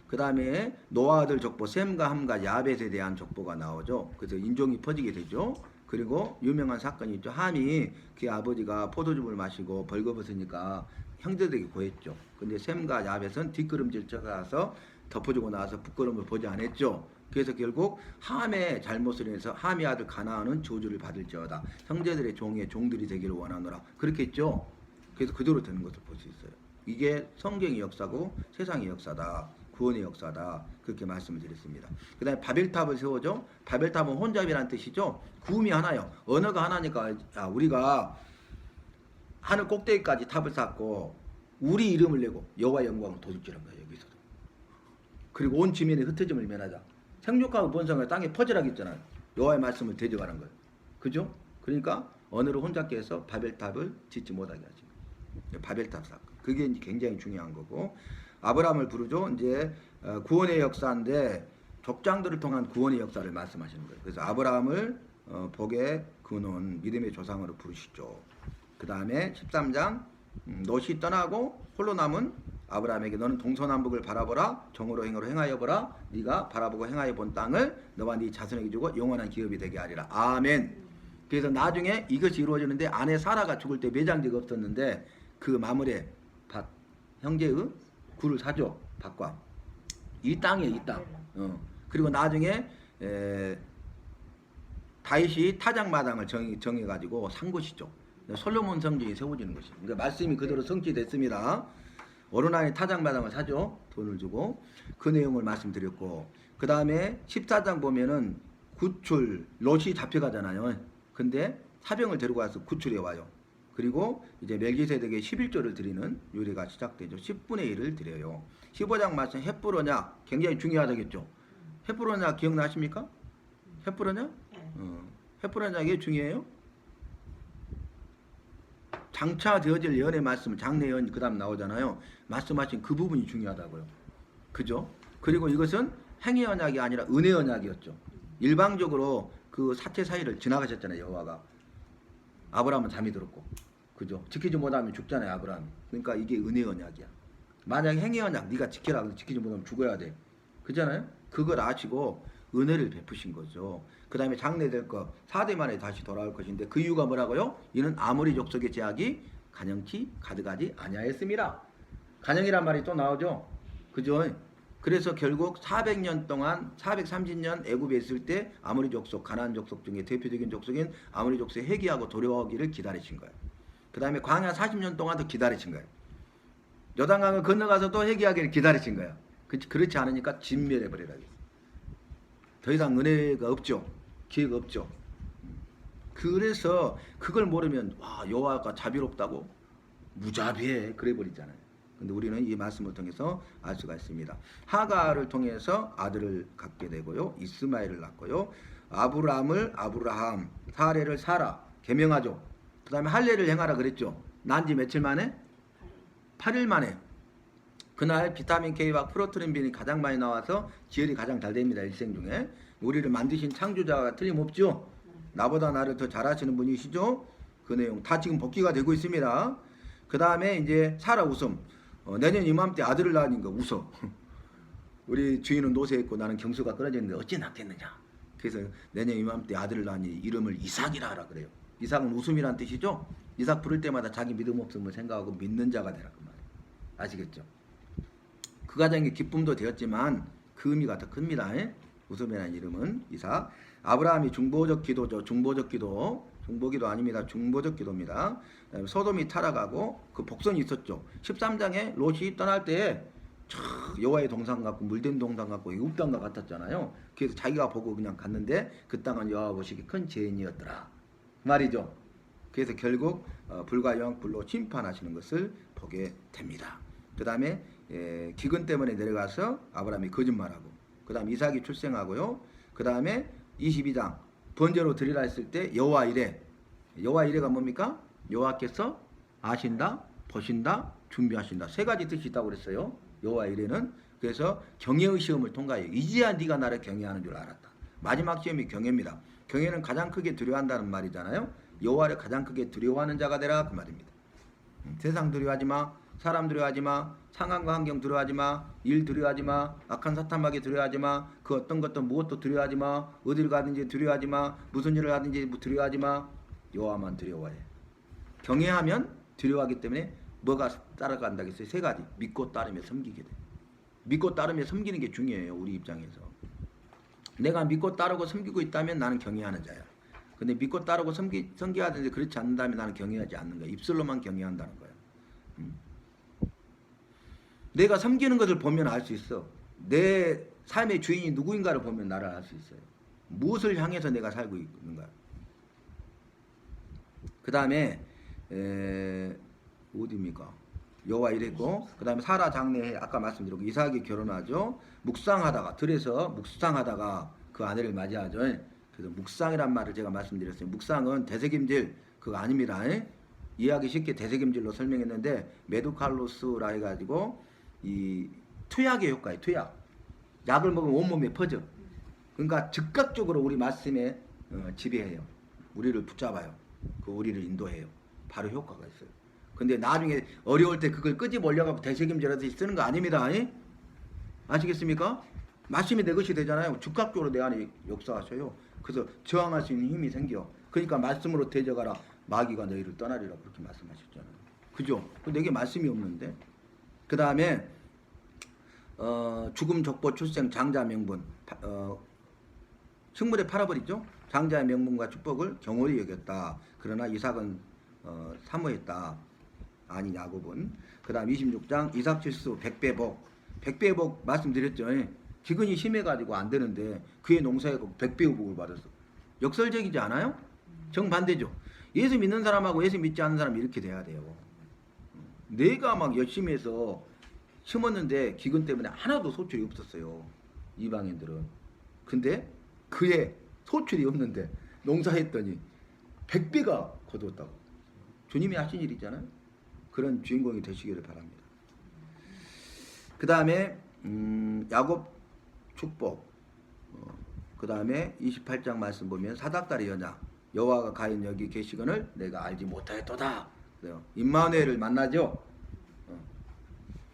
그 다음에 노아 아들 족보, 셈과 함과 야벳에 대한 족보가 나오죠. 그래서 인종이 퍼지게 되죠. 그리고 유명한 사건이 있죠. 함이 그의 아버지가 포도즙을 마시고 벌거벗으니까 형제들에게 고했죠. 근데 셈과 야벳은 뒷걸음질 쳐가서 덮어주고 나서 부끄러움을 보지 않았죠. 그래서 결국 함의 잘못을 인해서 함의 아들 가나안은 저주를 받을지어다. 형제들의 종들이 되기를 원하노라. 그렇게 했죠. 그래서 그대로 되는 것을 볼 수 있어요. 이게 성경의 역사고 세상의 역사다. 구원의 역사다. 그렇게 말씀을 드렸습니다. 그 다음에 바벨탑을 세워죠. 바벨탑은 혼잡이라는 뜻이죠. 구음이 하나요. 언어가 하나니까 우리가 하늘 꼭대기까지 탑을 쌓고 우리 이름을 내고 여호와 영광을 도둑질한 거예요. 여기서도. 그리고 온 지면에 흩어짐을 면하자. 생육하고 번성을 땅에 퍼지라고 했잖아요. 여호와의 말씀을 대적하는 거예요. 그죠? 그러니까 언어를 혼잡게 해서 바벨탑을 짓지 못하게 하죠. 바벨탑 사건. 그게 이제 굉장히 중요한 거고. 아브라함을 부르죠. 이제 구원의 역사인데 족장들을 통한 구원의 역사를 말씀하시는 거예요. 그래서 아브라함을 복의 근원, 믿음의 조상으로 부르시죠. 그 다음에 13장 롯이 떠나고 홀로 남은 아브라함에게 너는 동서남북을 바라보라. 정으로 행으로 행하여 보라. 네가 바라보고 행하여 본 땅을 너와 네 자손에게 주고 영원한 기업이 되게 하리라. 아멘. 그래서 나중에 이것이 이루어지는데 아내 사라가 죽을 때 매장지가 없었는데 그 마물에 밭 형제의 굴을 사죠. 밭과 이 땅에 이 땅. 그리고 나중에 다윗이 타작마당을 정해가지고 산 것이죠. 솔로몬 성전이 세워지는 것이죠. 그러니까 말씀이 그대로 성취됐습니다. 오르나니 타작마당을 사죠. 돈을 주고. 그 내용을 말씀드렸고, 그 다음에 14장 보면은 구출, 롯이 잡혀가잖아요. 근데 사병을 데리고 와서 구출해 와요. 그리고 이제 멜기세덱에게 11조를 드리는 요리가 시작되죠. 10분의 1을 드려요. 15장 말씀 헷불어냐 굉장히 중요하다겠죠. 헷불어냐 기억나십니까? 헷불어냐? 헷불어냐 이게 중요해요. 장차 되어질 예언의 말씀, 장래예언 그 다음 나오잖아요. 말씀하신 그 부분이 중요하다고요. 그죠? 그리고 이것은 행위 언약이 아니라 은혜 언약이었죠. 일방적으로 그 사태 사이를 지나가셨잖아요. 여호와가. 아브라함은 잠이 들었고. 그죠? 지키지 못하면 죽잖아요. 아브라함이. 그러니까 이게 은혜 언약이야. 만약에 행위 언약 네가 지키라. 지키지 못하면 죽어야 돼. 그잖아요? 그걸 아시고 은혜를 베푸신 거죠. 그 다음에 장래될 것 4대 만에 다시 돌아올 것인데 그 이유가 뭐라고요? 이는 아모리 족속의 제약이 간영치 가득하지 아니하였습니다. 간영이란 말이 또 나오죠. 그죠? 그래서 결국 400년 동안 430년 애굽에 있을 때 아모리 족속, 가나안 족속 중에 대표적인 족속인 아모리 족속이 회개하고 돌아오기를 기다리신 거예요. 그 다음에 광야 40년 동안도 기다리신 거예요. 요단강을 건너가서도 회개하기를 기다리신 거예요. 그렇지 않으니까 진멸해버리라. 더 이상 은혜가 없죠. 기회가 없죠. 그래서 그걸 모르면 와 여호와가 자비롭다고 무자비해 그래 버리잖아요. 근데 우리는 이 말씀을 통해서 알 수가 있습니다. 하가를 통해서 아들을 갖게 되고요. 이스마엘을 낳고요. 아브라함, 사레를 사라 계명하죠. 그 다음에 할례를 행하라 그랬죠. 난지 며칠 만에? 8일 만에. 그날 비타민 K와 프로테인 B이 가장 많이 나와서 지혈이 가장 잘 됩니다. 일생 중에. 우리를 만드신 창조자가 틀림없죠. 나보다 나를 더 잘하시는 분이시죠. 그 내용 다 지금 복귀가 되고 있습니다. 그 다음에 이제 사라 웃음. 내년 이맘때 아들을 낳으니까 웃어. 우리 주인은 노쇠 있고 나는 경수가 끊어졌는데 어찌 낳겠느냐. 그래서 내년 이맘때 아들을 낳으니 이름을 이삭이라 하라 그래요. 이삭은 웃음이란 뜻이죠. 이삭 부를 때마다 자기 믿음 없음을 생각하고 믿는 자가 되라 그 말이에요. 아시겠죠? 그 가정에 기쁨도 되었지만 그 의미가 더 큽니다. 웃음이라는 이름은 이삭. 아브라함이 중보적 기도죠. 중보적 기도. 중보기도 아닙니다. 중보적 기도입니다. 소돔이 타락하고 그 복선이 있었죠. 13장에 롯이 떠날 때 여호와의 동산 같고 물된 동산 같고 애굽 땅과 같았잖아요. 그래서 자기가 보고 그냥 갔는데 그 땅은 여호와 보시기 큰 죄인이었더라 말이죠. 그래서 결국 불과 영불로 심판하시는 것을 보게 됩니다. 그 다음에 기근 때문에 내려가서 아브라함이 거짓말하고 그 다음 이삭이 출생하고요. 그 다음에 22장 번제로 드리라 했을 때 여호와 이레. 여호와 이레가 뭡니까? 여호와께서 아신다, 보신다, 준비하신다. 세 가지 뜻이 있다고 그랬어요. 여호와 이레는. 그래서 경외의 시험을 통과해. 이제야 네가 나를 경외하는 줄 알았다. 마지막 시험이 경외입니다. 경외는 가장 크게 두려워한다는 말이잖아요. 여호와를 가장 크게 두려워하는 자가 되라 그 말입니다. 세상 두려워하지 마. 사람 두려워하지 마. 상황과 환경 두려워하지 마. 일 두려워하지 마. 악한 사탄마귀 두려워하지 마. 그 어떤 것도 무엇도 두려워하지 마. 어디를 가든지 두려워하지 마. 무슨 일을 하든지 두려워하지 마. 여호와만 두려워해. 경외하면 두려워하기 때문에 뭐가 따라간다 했어요? 세 가지. 믿고 따르며 섬기게 돼. 믿고 따르며 섬기는 게 중요해요. 우리 입장에서. 내가 믿고 따르고 섬기고 있다면 나는 경외하는 자야. 근데 믿고 따르고 섬기하든지 그렇지 않는다면 나는 경외하지 않는 거야. 입술로만 경외한다는 거야. 내가 섬기는 것을 보면 알 수 있어. 내 삶의 주인이 누구인가를 보면 나를 알 수 있어요. 무엇을 향해서 내가 살고 있는가. 그 다음에 어디입니까? 여호와 이랬고 그 다음에 사라 장래에 아까 말씀드렸고 이삭이 결혼하죠. 묵상하다가 들에서 묵상하다가 그 아내를 맞이하죠. 그래서 묵상이란 말을 제가 말씀드렸어요. 묵상은 되새김질 그거 아닙니다. 이해하기 쉽게 되새김질로 설명했는데 메두칼로스라 해가지고 이 투약의 효과예요. 투약. 약을 먹으면 온몸에 퍼져. 그러니까 즉각적으로 우리 말씀에 지배해요. 우리를 붙잡아요. 그 우리를 인도해요. 바로 효과가 있어요. 근데 나중에 어려울 때 그걸 끄집어올려갖고 되새김질하듯이 쓰는 거 아닙니다. 아시겠습니까? 말씀이 내 것이 되잖아요. 즉각적으로 내 안에 역사하셔요. 그래서 저항할 수 있는 힘이 생겨. 그러니까 말씀으로 대적하라. 마귀가 너희를 떠나리라 그렇게 말씀하셨잖아요. 그죠? 내게 말씀이 없는데. 그 다음에 죽음, 족보, 출생, 장자, 명분. 식물에 팔아버리죠. 장자의 명분과 축복을 경홀히 여겼다. 그러나 이삭은 사모했다. 아니 야곱은. 그 다음 26장 이삭 칠수 백배복. 백배복 말씀드렸죠. 기근이 심해가지고 안 되는데 그의 농사에 100배의 복을 받았어. 역설적이지 않아요? 정반대죠. 예수 믿는 사람하고 예수 믿지 않는 사람이 이렇게 돼야 돼요. 내가 막 열심히 해서 심었는데 기근 때문에 하나도 소출이 없었어요. 이방인들은. 근데 그의 소출이 없는데 농사했더니 100배가 거두었다고. 주님이 하신 일이잖아요. 그런 주인공이 되시기를 바랍니다. 그 다음에 야곱 축복. 그 다음에 28장 말씀 보면 사닥다리 여자 여호와가 가인 여기 계시거늘 내가 알지 못하였도다. 임마누엘을 만나죠.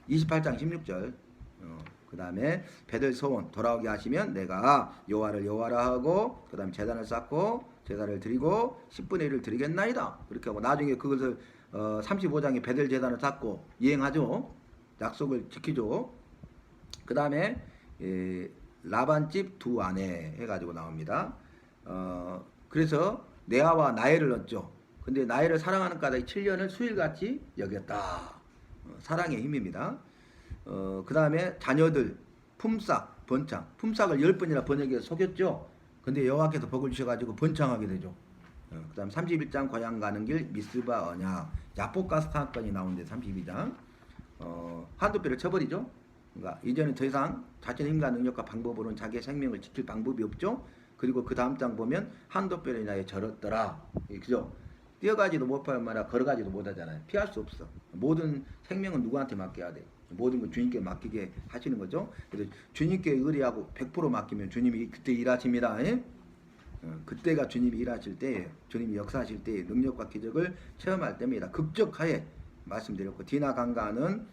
28장 16절. 그 다음에 배들 소원 돌아오게 하시면 내가 여호와를 여호와라 하고 그 다음에 제단을 쌓고 제단을 드리고 10분의 1을 드리겠나이다. 그렇게 하고 나중에 그것을 35장에 배들 제단을 쌓고 이행하죠. 약속을 지키죠. 그 다음에 라반집 두 아내 해가지고 나옵니다. 그래서 네아와 나엘을 얻죠. 근데 나엘을 사랑하는 까닭에 7년을 수일같이 여겼다. 사랑의 힘입니다. 그 다음에 자녀들 품삯, 번창. 품삯을 10번이나 번역해서 속였죠. 근데 여호와께서 복을 주셔가지고 번창하게 되죠. 그 다음 31장 고향 가는 길 미스바 언약. 야복가스 사건이 나오는데 32장. 한두 배를 쳐버리죠. 그러니까 이제는 더 이상 자신의 힘과 능력과 방법으로는 자기의 생명을 지킬 방법이 없죠. 그리고 그 다음 장 보면 한두 배를 인하여 절었더라. 그죠? 뛰어가지도 못하면 말이야 걸어가지도 못하잖아요. 피할 수 없어. 모든 생명은 누구한테 맡겨야 돼? 모든 건 주님께 맡기게 하시는 거죠. 그래서 주님께 의뢰하고 100% 맡기면 주님이 그때 일하십니다. 그때가 주님이 일하실 때예요. 주님이 역사하실 때의 능력과 기적을 체험할 때입니다. 극적하에 말씀드렸고 디나 강가는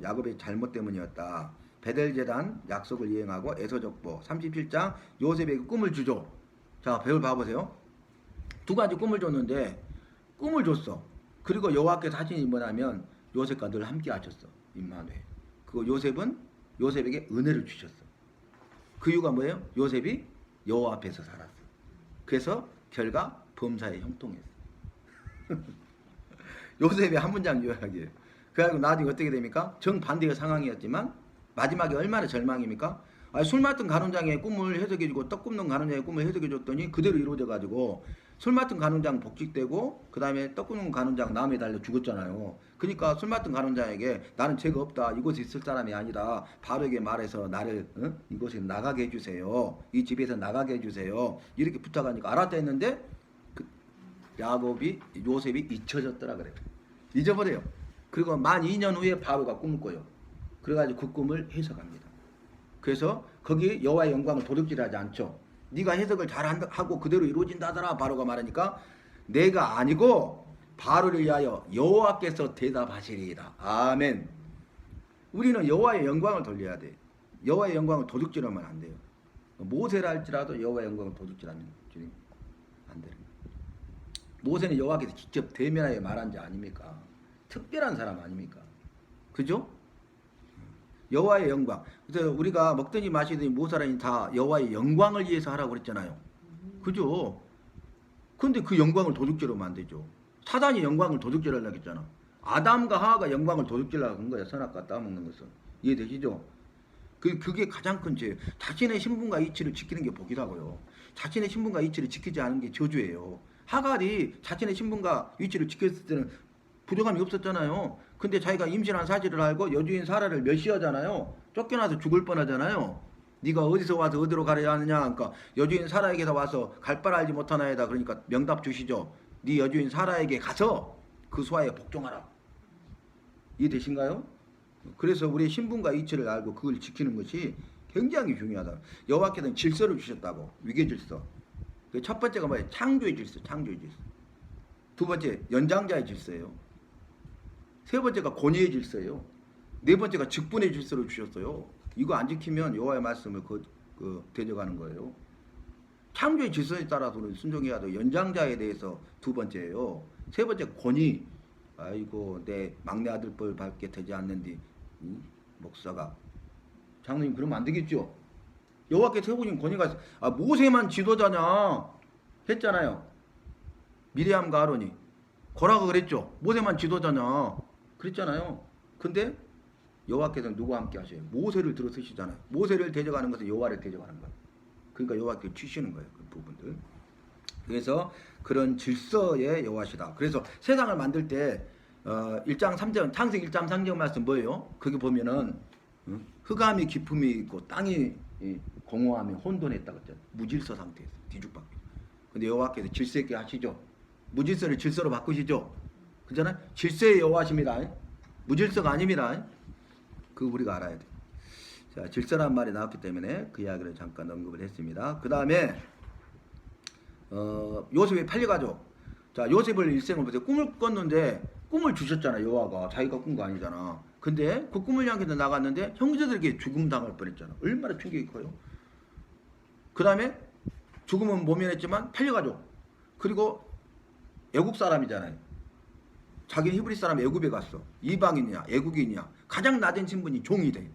야곱의 잘못 때문이었다. 베델 제단 약속을 이행하고 에서족보 37장 요셉에게 꿈을 주죠. 자, 배울 봐보세요. 두 가지 꿈을 줬는데 꿈을 줬어. 그리고 여호와께서 하신 일이 뭐냐면 요셉과 늘 함께 하셨어. 임마누엘. 그 요셉은 요셉에게 은혜를 주셨어. 그 이유가 뭐예요? 요셉이 여호와 앞에서 살았어. 그래서 결과 범사에 형통했어. 요셉의 한 문장 요약이에요. 그래가지고 나중에 어떻게 됩니까? 정반대의 상황이었지만 마지막에 얼마나 절망입니까? 술 맡은 간원장의 꿈을 해석해주고 떡 굽는 간원장의 꿈을 해석해줬더니 그대로 이루어져가지고 술 맡은 간원장 복직되고 그 다음에 떡 굽는 간원장 남에 달려 죽었잖아요. 그러니까 술 맡은 간원장에게 나는 죄가 없다. 이곳에 있을 사람이 아니다. 바로에게 말해서 나를 이곳에 나가게 해주세요. 이 집에서 나가게 해주세요. 이렇게 부탁하니까 알았다 했는데 야곱이 요셉이 잊혀졌더라 그래요. 잊어버려요. 그리고 만 2년 후에 바로가 꿈을 꿔요. 그래가지고 그 꿈을 해석합니다. 그래서 거기 여호와의 영광을 도둑질하지 않죠. 네가 해석을 잘하고 그대로 이루어진다더라. 바로가 말하니까 내가 아니고 바로를 위하여 여호와께서 대답하시리이다. 아멘. 우리는 여호와의 영광을 돌려야 돼. 여호와의 영광을 도둑질하면 안 돼요. 모세라 할지라도 여호와의 영광을 도둑질하면 주님 안 되는 거예요. 모세는 여호와께서 직접 대면하여 말한 자 아닙니까? 특별한 사람 아닙니까? 그죠? 여호와의 영광. 그래서 우리가 먹더니 마시더니 모사라니 다 여호와의 영광을 위해서 하라고 그랬잖아요. 그죠? 근데 그 영광을 도둑질하면 안 되죠. 사단이 영광을 도둑질하려고 했잖아. 아담과 하와가 영광을 도둑질하려고 한 거야. 선악과 따먹는 것은. 이해되시죠? 그게 가장 큰 죄예요. 자신의 신분과 이치를 지키는 게 복이라고요. 자신의 신분과 이치를 지키지 않은 게 저주예요. 하갈이 자신의 신분과 위치를 지켰을 때는 부족함이 없었잖아요. 근데 자기가 임신한 사실을 알고 여주인 사라를 멸시하잖아요. 쫓겨나서 죽을 뻔하잖아요. 네가 어디서 와서 어디로 가려 하느냐. 그러니까 여주인 사라에게서 와서 갈 바를 알지 못하나이다. 그러니까 명답 주시죠. 네 여주인 사라에게 가서 그 소아에 복종하라. 이해되신가요? 그래서 우리의 신분과 이치를 알고 그걸 지키는 것이 굉장히 중요하다. 여호와께서는 질서를 주셨다고. 위계 질서. 첫 번째가 뭐예요? 창조의 질서. 창조의 질서. 두 번째 연장자의 질서예요. 세 번째가 권위의 질서예요. 네 번째가 직분의 질서를 주셨어요. 이거 안 지키면 여호와의 말씀을 대적하는 거예요. 창조의 질서에 따라서 순종해야 돼요. 연장자에 대해서 두 번째예요. 세 번째 권위. 아이고 내 막내 아들 뻘 밟게 되지 않는디 목사가 장로님 그러면 안 되겠죠. 여호와께 세우신 권위가 모세만 지도자냐 했잖아요. 미리암과 아론이 고라고 그랬죠. 모세만 지도자냐 그랬잖아요. 근데 여호와께서는 누구와 함께 하셔요? 모세를 들어 쓰시잖아요. 모세를 대적하는 것은 여호와를 대적하는 거예요. 그러니까 여호와께 치시는 거예요. 그 부분들. 그래서 그런 질서의 여호와시다. 그래서 세상을 만들 때 1장 3절 창세기 1장 3절 말씀 뭐예요? 거기 보면은 흑암이 기품이 있고 땅이 공허함이 혼돈했다고 했잖아요. 무질서 상태에서 뒤죽박죽. 근데 여호와께서 질서 있게 하시죠. 무질서를 질서로 바꾸시죠. 그잖아요. 질서의 여호와십니다. 무질서가 아닙니다. 그거 우리가 알아야 돼. 자, 질서란 말이 나왔기 때문에 그 이야기를 잠깐 언급을 했습니다. 그 다음에 요셉이 팔려가죠. 자, 요셉을 일생을 보세요. 꿈을 꿨는데 꿈을 주셨잖아. 여호와가 자기가 꾼 거 아니잖아. 근데 그 꿈을 향해서 나갔는데 형제들에게 죽음 당할 뻔했잖아. 얼마나 충격이 커요. 그 다음에 죽음은 모면했지만 팔려가죠. 그리고 애국 사람이잖아요. 자기는 히브리 사람 애국에 갔어. 이방인이냐 애국인이냐 가장 낮은 신분이 종이 돼.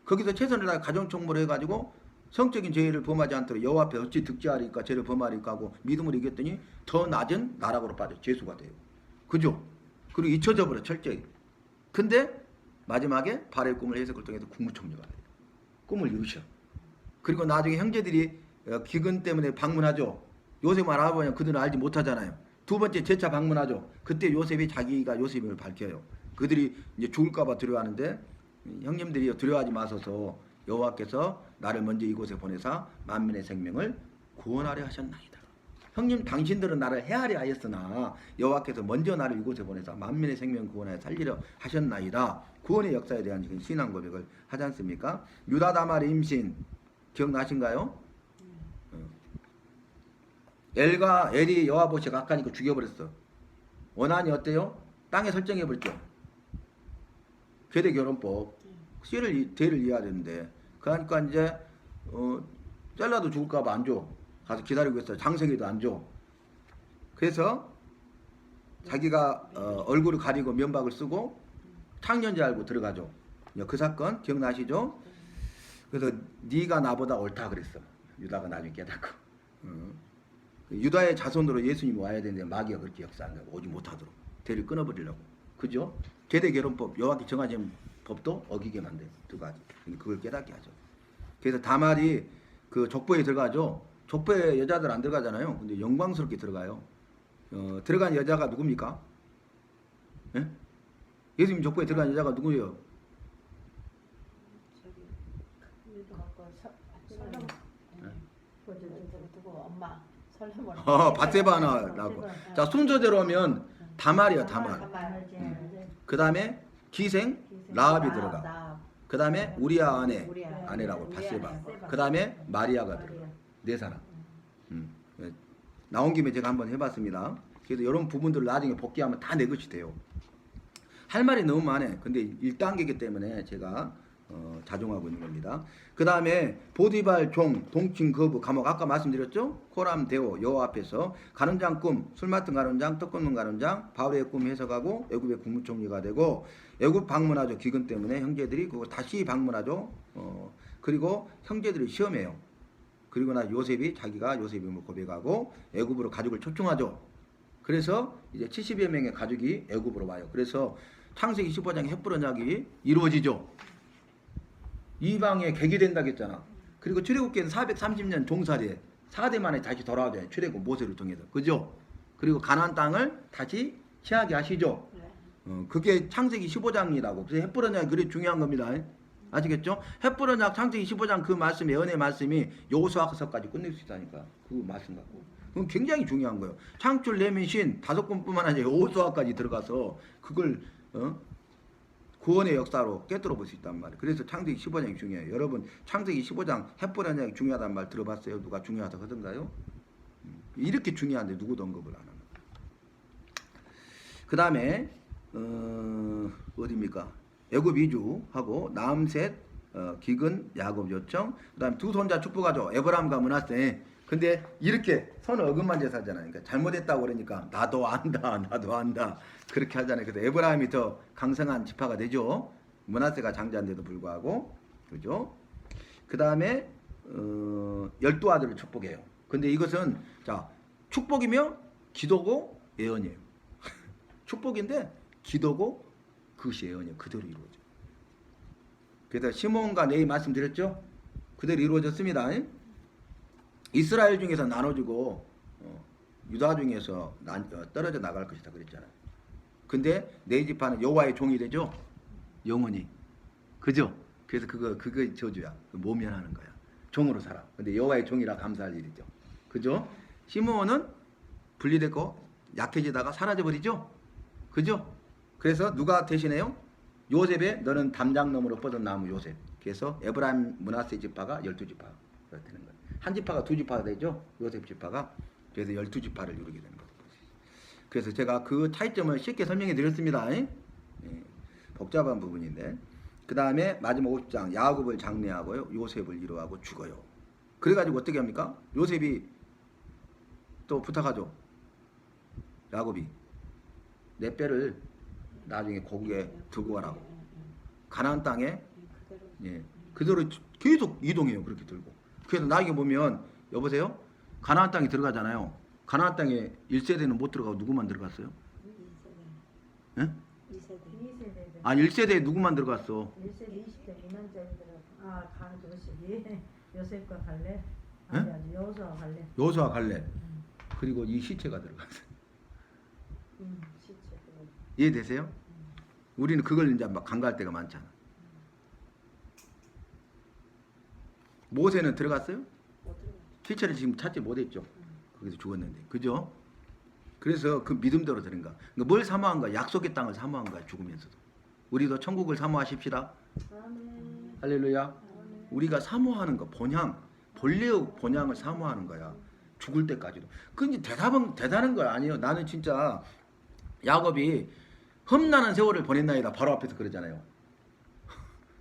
거기서 최선을 다해 가정총무를 해가지고 성적인 죄를 범하지 않도록 여호와 앞에 어찌 득죄하리까 죄를 범하리까 하고 믿음을 이겼더니 더 낮은 나락으로 빠져 죄수가 돼요. 그죠? 그리고 잊혀져 버려 철저히. 근데 마지막에 바로의 꿈을 해석을 통해서 국무총리가 돼요. 꿈을 이루셔. 그리고 나중에 형제들이 기근 때문에 방문하죠. 요셉을 알아보면 그들은 알지 못하잖아요. 두 번째 재차 방문하죠. 그때 요셉이 자기가 요셉임을 밝혀요. 그들이 이제 죽을까봐 두려워하는데 형님들이 두려워하지 마소서 여호와께서 나를 먼저 이곳에 보내사 만민의 생명을 구원하려 하셨나이다. 형님 당신들은 나를 해하려 하였으나 여호와께서 먼저 나를 이곳에 보내사 만민의 생명을 구원하여 살리려 하셨나이다. 구원의 역사에 대한 신앙 고백을 하지 않습니까? 유다 다말의 임신 기억나신가요? 엘이 여호와보시가 악하니까 죽여버렸어. 원한이 어때요? 땅에 설정해버렸죠. 괴대 결혼법 대를 이해해야 되는데 그러니까 이제 잘라도 죽을까봐 안 줘. 가서 기다리고 있어. 장생이도 안 줘. 그래서 자기가 얼굴을 가리고 면박을 쓰고 창년지 알고 들어가죠. 그 사건 기억나시죠? 그래서 네가 나보다 옳다 그랬어. 유다가 나중에 깨닫고. 유다의 자손으로 예수님이 와야 되는데 마귀가 그렇게 역사한 거야. 오지 못하도록. 대를 끊어버리려고. 그죠? 계대 결혼법 여호와께 정하신 법도 어기게 만든 두 가지. 그걸 깨닫게 하죠. 그래서 다말이 그 족보에 들어가죠. 족보에 여자들 안 들어가잖아요. 근데 영광스럽게 들어가요. 들어간 여자가 누굽니까? 예? 예수님 족보에 들어간 여자가 누구예요?
누구 엄마 설레몬.
바세바나라고. 자 순서대로면 다말이야 다말. 그 다음에 기생 라합이 들어가. 그 다음에 우리아 아내라고 바세바. 그 다음에 마리아가 들어가. 네 사람. 나온 김에 제가 한번 해봤습니다. 그래서 이런 부분들을 나중에 복귀하면 다 내 것이 돼요. 할 말이 너무 많아. 근데 1단계이기 때문에 제가 자중하고 있는 겁니다. 그 다음에 보디발 종 동친 거부 감옥 아까 말씀드렸죠? 코람 데오 여호와 앞에서 가늠장 꿈 술 맡은 가늠장 떡 굽는 가늠장 바울의 꿈 해석하고 애굽의 국무총리가 되고 애굽 방문하죠. 기근 때문에 형제들이 그거 다시 방문하죠. 그리고 형제들이 시험해요. 그리고 나 요셉이 자기가 요셉임을 고백하고 애굽으로 가족을 초청하죠. 그래서 이제 70여 명의 가족이 애굽으로 와요. 그래서 창세기 15장 헷불 언약이 이루어지죠. 이방에 객이 된다고 했잖아. 그리고 출애굽기에는 430년 종살이에 4대 만에 다시 돌아오잖아요. 출애굽 모세를 통해서. 그죠? 그리고 가나안 땅을 다시 취하게 하시죠. 그게 창세기 15장이라고. 그래서 헷불 언약이 그리 중요한 겁니다. 아시겠죠? 헷불 언약 창세기 15장 그 말씀이 은혜 말씀이 여호수아서까지 끝낼 수 있다니까. 그 말씀 갖고. 그건 굉장히 중요한 거예요. 창출 내면 신 5권뿐만 아니라 여호수아까지 들어가서 그걸 구원의 역사로 깨뜨려 볼 수 있단 말이에요. 그래서 창세기 15장이 중요해요. 여러분 창세기 15장 헷불 언약이 중요하다는 말 들어봤어요? 누가 중요하다고 하던가요? 이렇게 중요한데 누구도 언급을 안 하는 거예요. 그 다음에 어디입니까? 애굽 이주하고 남셋 기근 야곱 요청 그 다음에 두 손자 축복하죠. 에브라함과 므낫세. 근데 이렇게 선을 어긋만 져서 하잖아요. 그러니까 잘못했다고 그러니까 나도 안다 그렇게 하잖아요. 그래서 에브라임이 더 강성한 지파가 되죠. 므낫세가 장자인데도 불구하고 그죠? 그 다음에 12아들을 축복해요. 근데 이것은 자 축복이며 기도고 예언이에요. 축복인데 기도고 그것이 예언이에요. 그대로 이루어져. 그래서 시몬과 네이 말씀드렸죠? 그대로 이루어졌습니다. 이스라엘 중에서 나눠주고 유다 중에서 떨어져 나갈 것이다 그랬잖아요. 근데 네 지파는 여호와의 종이 되죠. 영원히. 그죠? 그래서 그거 저주야. 모면하는 거야. 종으로 살아. 근데 여호와의 종이라 감사할 일이죠. 그죠? 시므온은 분리되고 약해지다가 사라져 버리죠. 그죠? 그래서 누가 대신해요? 요셉의 너는 담장놈으로 뻗은 나무 요셉. 그래서 에브라임 므낫세 지파가 12지파가 되는 거예요. 한 지파가 두 지파가 되죠. 요셉 지파가. 그래서 12지파를 이루게 되는 거죠. 그래서 제가 그 차이점을 쉽게 설명해 드렸습니다. 예, 복잡한 부분인데. 그 다음에 마지막 50장 야곱을 장례하고요. 요셉을 위로하고 죽어요. 그래가지고 어떻게 합니까? 요셉이 또 부탁하죠. 야곱이 내 뼈를 나중에 고국에 두고 가라고. 가나안 땅에 그대로 계속 이동해요. 그렇게 들고. 그래서 나중에 보면 여보세요? 가나안 땅에 들어가잖아요. 가나안 땅에 1세대는 못 들어가고 누구만 들어갔어요? 2세대. 예?
2세대.
아 1세대에 누구만 들어갔어?
1세대 20대 미만짜리 들어가. 요셉과 갈렙.
예?
여호수아 갈렙.
여호수아 갈렙. 그리고 이 시체가 들어갔어요.
시체.
이해되세요? 우리는 그걸 이제 막 간과할 때가 많잖아. 모세는 들어갔어요? 시체를 지금 찾지 못했죠. 거기서 죽었는데, 그죠? 그래서 그 믿음대로 되는 거야. 그러니까 뭘 사모한 거야? 약속의 땅을 사모한 거야. 죽으면서도. 우리도 천국을 사모하십시다.
아멘.
할렐루야.
아멘.
우리가 사모하는 거, 본향, 본래의 본향을 사모하는 거야. 죽을 때까지도. 근데 대답은 대단한 거 아니에요. 나는 진짜 야곱이 험난한 세월을 보냈나이다. 바로 앞에서 그러잖아요.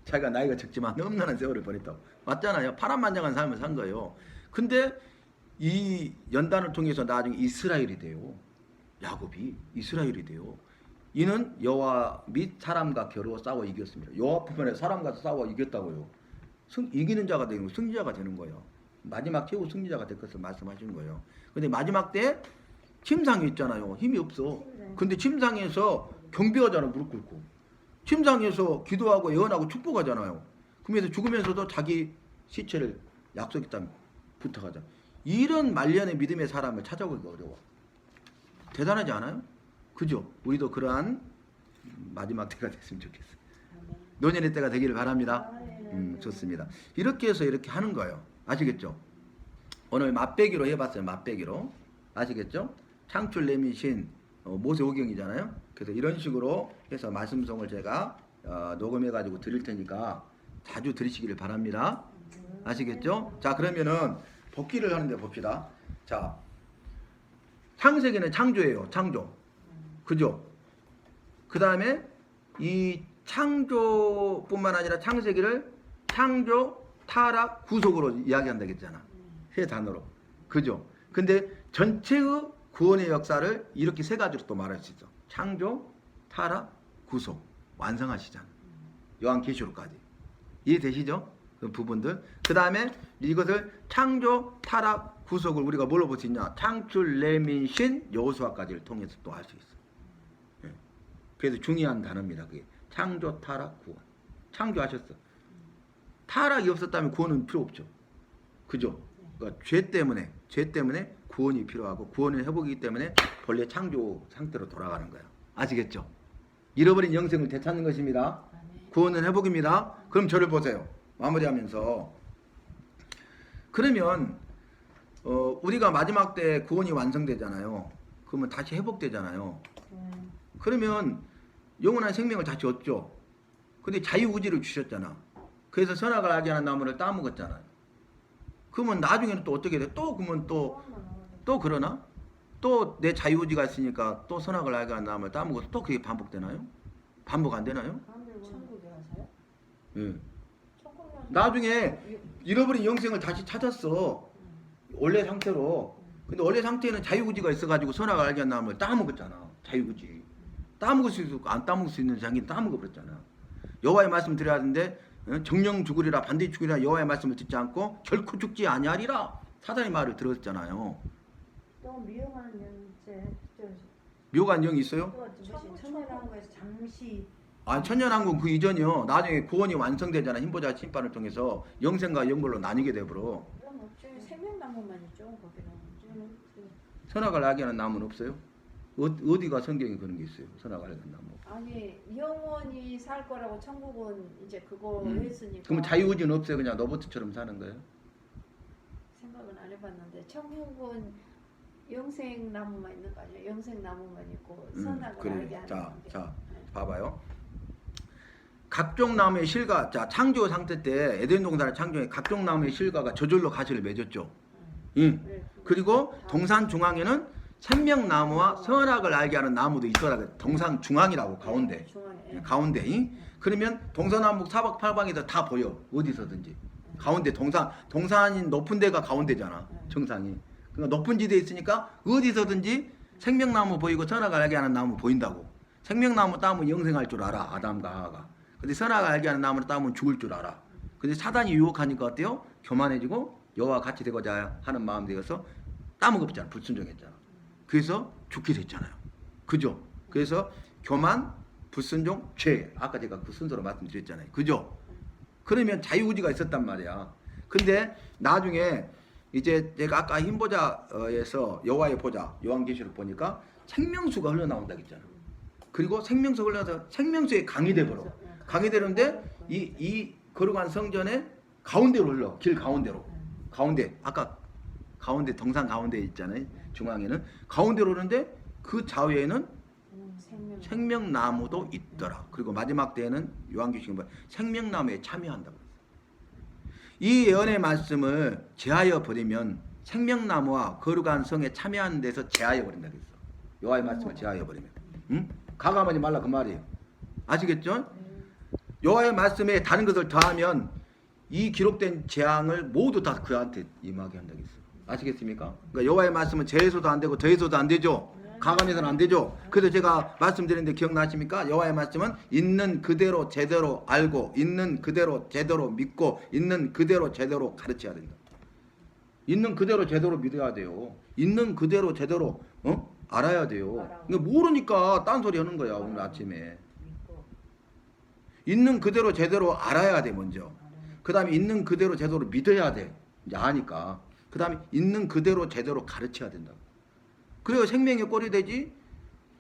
자기가 나이가 적지만 넘나는 세월을 보냈다고. 맞잖아요. 파란만장한 삶을 산 거예요. 근데 이 연단을 통해서 나중에 이스라엘이 돼요. 야곱이 이스라엘이 돼요. 이는 여호와 및 사람과 겨루어 싸워 이겼습니다. 여호와뿐만 아니라 사람과 싸워 이겼다고요. 이기는 자가 되는 거예요. 승리자가 되는 거예요. 마지막 최후 승리자가 될 것을 말씀하시는 거예요. 근데 마지막 때 침상에 있잖아요. 힘이 없어. 근데 침상에서 경배하잖아. 무릎 꿇고. 침상에서 기도하고 예언하고 축복하잖아요. 그러면서 죽으면서도 자기 시체를 약속의 땅에 부탁하자. 이런 말년의 믿음의 사람을 찾아보기가 어려워. 대단하지 않아요? 그죠? 우리도 그러한 마지막 때가 됐으면 좋겠어. 노년의 때가 되기를 바랍니다. 좋습니다. 이렇게 해서 이렇게 하는 거예요. 아시겠죠? 오늘 맛배기로 해봤어요. 맛배기로. 아시겠죠? 창출 내미신 모세오경이잖아요. 그래서 이런 식으로 해서 말씀송을 제가 녹음해가지고 드릴 테니까 자주 들으시기를 바랍니다. 아시겠죠? 자, 그러면은 복기를 하는데 봅시다. 자, 창세기는 창조예요. 창조. 그죠? 그 다음에 이 창조뿐만 아니라 창세기를 창조, 타락, 구속으로 이야기한다 했잖아. 세 단어로. 그죠? 근데 전체의 구원의 역사를 이렇게 세 가지로 또 말할 수 있어. 창조, 타락, 구속. 완성하시잖아. 요한계시록까지. 이해되시죠? 그 부분들. 그 다음에 이것을 창조, 타락, 구속을 우리가 뭘로 볼 수 있냐? 창출, 레민신, 여호수아까지를 통해서 또 할 수 있어. 예. 그래서 중요한 단어입니다. 그게 창조, 타락, 구원. 창조하셨어. 타락이 없었다면 구원은 필요 없죠. 그죠? 그러니까 죄 때문에 구원이 필요하고 구원을 회복이기 때문에 본래 창조 상태로 돌아가는 거예요. 아시겠죠? 잃어버린 영생을 되찾는 것입니다. 구원은 회복입니다. 그럼 저를 보세요. 마무리하면서 그러면 우리가 마지막 때 구원이 완성되잖아요. 그러면 다시 회복되잖아요. 그러면 영원한 생명을 다시 얻죠. 근데 자유의지를 주셨잖아. 그래서 선악을 알게 하는 나무를 따먹었잖아요. 그러면 나중에는 또 어떻게 돼? 또 그러면 또 그러나? 또 내 자유의지가 있으니까 또 선악을 알게 하는 나무를 따먹어서 또 그게 반복되나요? 반복 안 되나요?
천국에 가서요?
예. 나중에 잃어버린 영생을 다시 찾았어. 원래 상태로. 근데 원래 상태에는 자유의지가 있어가지고 선악을 알게 한 나무를 따먹었잖아. 자유의지. 따먹을 수 있고 안 따먹을 수 있는 자기는 따먹어버렸잖아. 여호와의 말씀 드려야 하는데 정령 죽으리라 반드시 죽으리라 여호와의 말씀을 듣지 않고 결코 죽지 아니하리라 사단의 말을 들었잖아요.
또 미용하는 연세
묘간 영이 있어요?
또 천연왕국에서 잠시
아니 천년왕국 그 이전이요. 나중에 구원이 완성되잖아. 힘보자 심판을 통해서 영생과 영벌로 나뉘게 되버려.
그럼 없죠. 생명나무만 있죠. 거기는
선악을 알게 하는 나무는 없어요? 어디가 성경에 그런 게 있어요? 선악을 알게 하는 나무.
아니 영원히 살 거라고 천국은 이제 그거 했으니까.
그러면 자유의지는 없어요? 그냥 로봇처럼 사는 거예요?
생각은 안 해봤는데 천국은 영생나무만 있는 거 아니에요? 영생나무만 있고 선악을
그래.
알게 하는 게.
자, 봐봐요. 각종 나무의 실과, 자, 창조 상태 때 에덴 동산을 창조해 각종 나무의 실과가 저절로 가시를 맺었죠.
네,
그리고 동산 중앙에는 생명나무와 선악을 알게 하는 나무도 있더라. 동산 중앙이라고 가운데.
중앙에.
가운데. 그러면 동서남북 사방팔방에서 다 보여. 어디서든지. 가운데 동산이 높은 데가 가운데잖아. 정상이. 그러니까 높은 지대에 있으니까 어디서든지 생명나무 보이고 선악을 알게 하는 나무 보인다고. 생명나무 따면 영생할 줄 알아. 아담과 하와가. 근데 선악을 알게 하는 나무를 따면 죽을 줄 알아. 근데 사단이 유혹하니까 어때요? 교만해지고 여호와 같이 되고자 하는 마음 되어서 따먹었잖아. 불순종했잖아. 그래서 죽게 됐잖아요. 그죠? 그래서 교만, 불순종, 죄. 아까 제가 그 순서로 말씀드렸잖아요. 그죠? 그러면 자유의지가 있었단 말이야. 근데 나중에 이제 제가 아까 흰보자에서 여호와의 보자 요한계시록 보니까 생명수가 흘러나온다 했잖아. 그리고 생명수 흘러서 생명수에 강이 돼버려. 강이 되는데 이 거룩한 성전의 가운데로 흘러. 길 가운데로. 가운데 아까 가운데 동산 가운데 있잖아요. 중앙에는 가운데로 오는데 그 좌우에는 생명나무도 있더라. 그리고 마지막 때에는 요한계시록에 보면 생명나무에 참여한다고 했어요. 이 예언의 말씀을 제하여 버리면 생명나무와 거룩한 성에 참여하는 데서 제하여 버린다고 했어. 여호와의 말씀을 제하여 버리면. 응? 가감하지 말라 그 말이에요. 아시겠죠? 여호와의 말씀에 다른 것을 더하면 이 기록된 재앙을 모두 다 그한테 임하게 한다고 했어요. 아시겠습니까? 그러니까 여호와의 말씀은 제해서도 안 되고 더해서도 안 되죠. 가감해서는 안 되죠. 그래서 제가 말씀드렸는데 기억나십니까? 여호와의 말씀은 있는 그대로 제대로 알고 있는 그대로 제대로 믿고 있는 그대로 제대로 가르쳐야 된다. 있는 그대로 제대로 믿어야 돼요. 있는 그대로 제대로 알아야 돼요. 그러니까 모르니까 딴소리 하는 거야 오늘 아침에. 있는 그대로 제대로 알아야 돼 먼저. 그 다음에 있는 그대로 제대로 믿어야 돼. 이제 아니까. 그 다음에 있는 그대로 제대로 가르쳐야 된다. 그래야 생명의 꼴이 되지.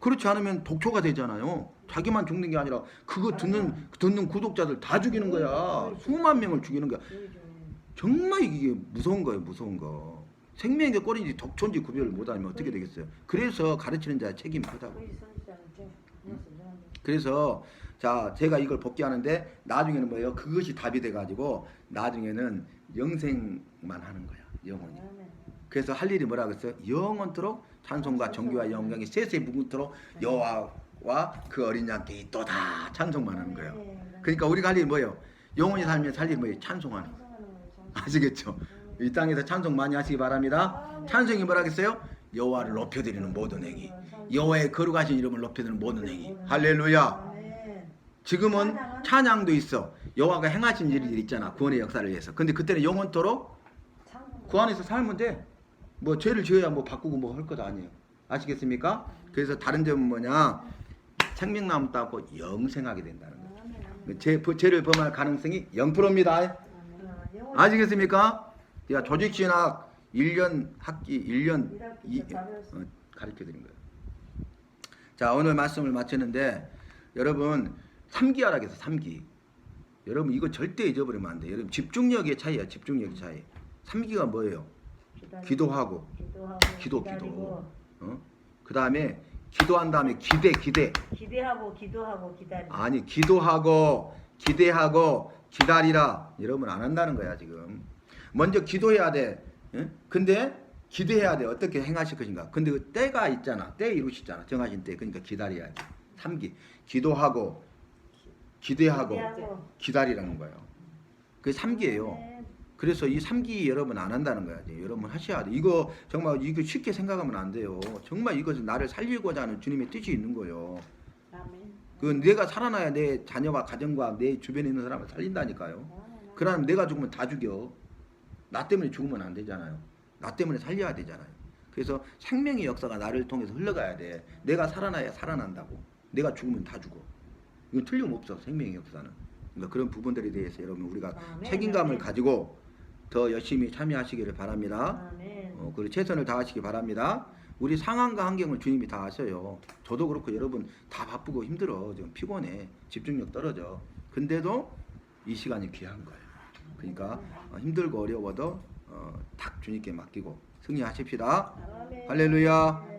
그렇지 않으면 독초가 되잖아요. 자기만 죽는 게 아니라 그거 듣는 구독자들 다 죽이는 거야. 수만 명을 죽이는 거야. 정말 이게 무서운 거예요. 무서운 거. 생명의 꼴인지 독초인지 구별을 못하면 어떻게 되겠어요. 그래서 가르치는 자의 책임이 크다고. 그래서 자 제가 이걸 복귀하는데 나중에는 뭐예요? 그것이 답이 돼가지고 나중에는 영생만 하는 거야. 영원히. 그래서 할 일이 뭐라 그랬어요? 영원토록 찬송과 정규와 영광이 세세 묵은토록 여호와와 그 어린 양께 있도다 찬송만 하는 거예요. 그러니까 우리가 할 일이 뭐예요? 영원히 살면 살 일이 뭐예요? 찬송하는 거예요. 아시겠죠? 이 땅에서 찬송 많이 하시기 바랍니다. 찬송이 뭐라 그랬어요? 여호와를 높여드리는 모든 행위, 여호와의 거룩하신 이름을 높여드리는 모든 행위. 할렐루야. 지금은 찬양도 있어. 여호와가 행하신 일들이 있잖아. 구원의 역사를 위해서. 근데 그때는 영원토록 그 안에서 살면 돼. 뭐 죄를 지어야 뭐 바꾸고 뭐 할 것도 아니에요. 아시겠습니까? 그래서 다른 점은 뭐냐? 생명나무 따고 영생하게 된다는 거예요. 죄를 범할 가능성이 0%입니다. 아시겠습니까? 제가 조직신학 1년 학기 1년 가르쳐 드린 거예요. 자, 오늘 말씀을 마치는데 여러분 3기 하라 해서 3기. 여러분 이거 절대 잊어버리면 안 돼요. 여러분 집중력의 차이야. 집중력의 차이. 3기가 뭐예요? 기도하고 기도. 그 다음에 기도한 다음에
기대하고 기다리.
아니 기도하고 기대하고 기다리라. 여러분 안 한다는 거야 지금. 먼저 기도해야 돼. 응? 근데 기대해야 돼. 어떻게 행하실 것인가. 근데 그 때가 있잖아. 때 이루시잖아. 정하신 때. 그러니까 기다려야지. 3기. 기도하고 기대하고 기다리라는 거예요. 그게 3기예요. 그래서 이 3기 여러분 안 한다는 거야. 여러분 하셔야 돼. 이거 정말 이거 쉽게 생각하면 안 돼요. 정말 이것은 나를 살리고자 하는 주님의 뜻이 있는 거예요. 그 내가 살아나야 내 자녀와 가정과 내 주변에 있는 사람을 살린다니까요. 그러면 내가 죽으면 다 죽여. 나 때문에 죽으면 안 되잖아요. 나 때문에 살려야 되잖아요. 그래서 생명의 역사가 나를 통해서 흘러가야 돼. 내가 살아나야 살아난다고. 내가 죽으면 다 죽어. 이건 틀림없어. 생명의 역사는. 그러니까 그런 부분들에 대해서 여러분 우리가 책임감을 가지고 더 열심히 참여하시기를 바랍니다. 그리고 최선을 다하시기 바랍니다. 우리 상황과 환경을 주님이 다 아셔요. 저도 그렇고 여러분 다 바쁘고 힘들어. 지금 피곤해. 집중력 떨어져. 근데도 이 시간이 귀한 거예요. 그러니까 힘들고 어려워도 딱 주님께 맡기고 승리하십시다. 할렐루야.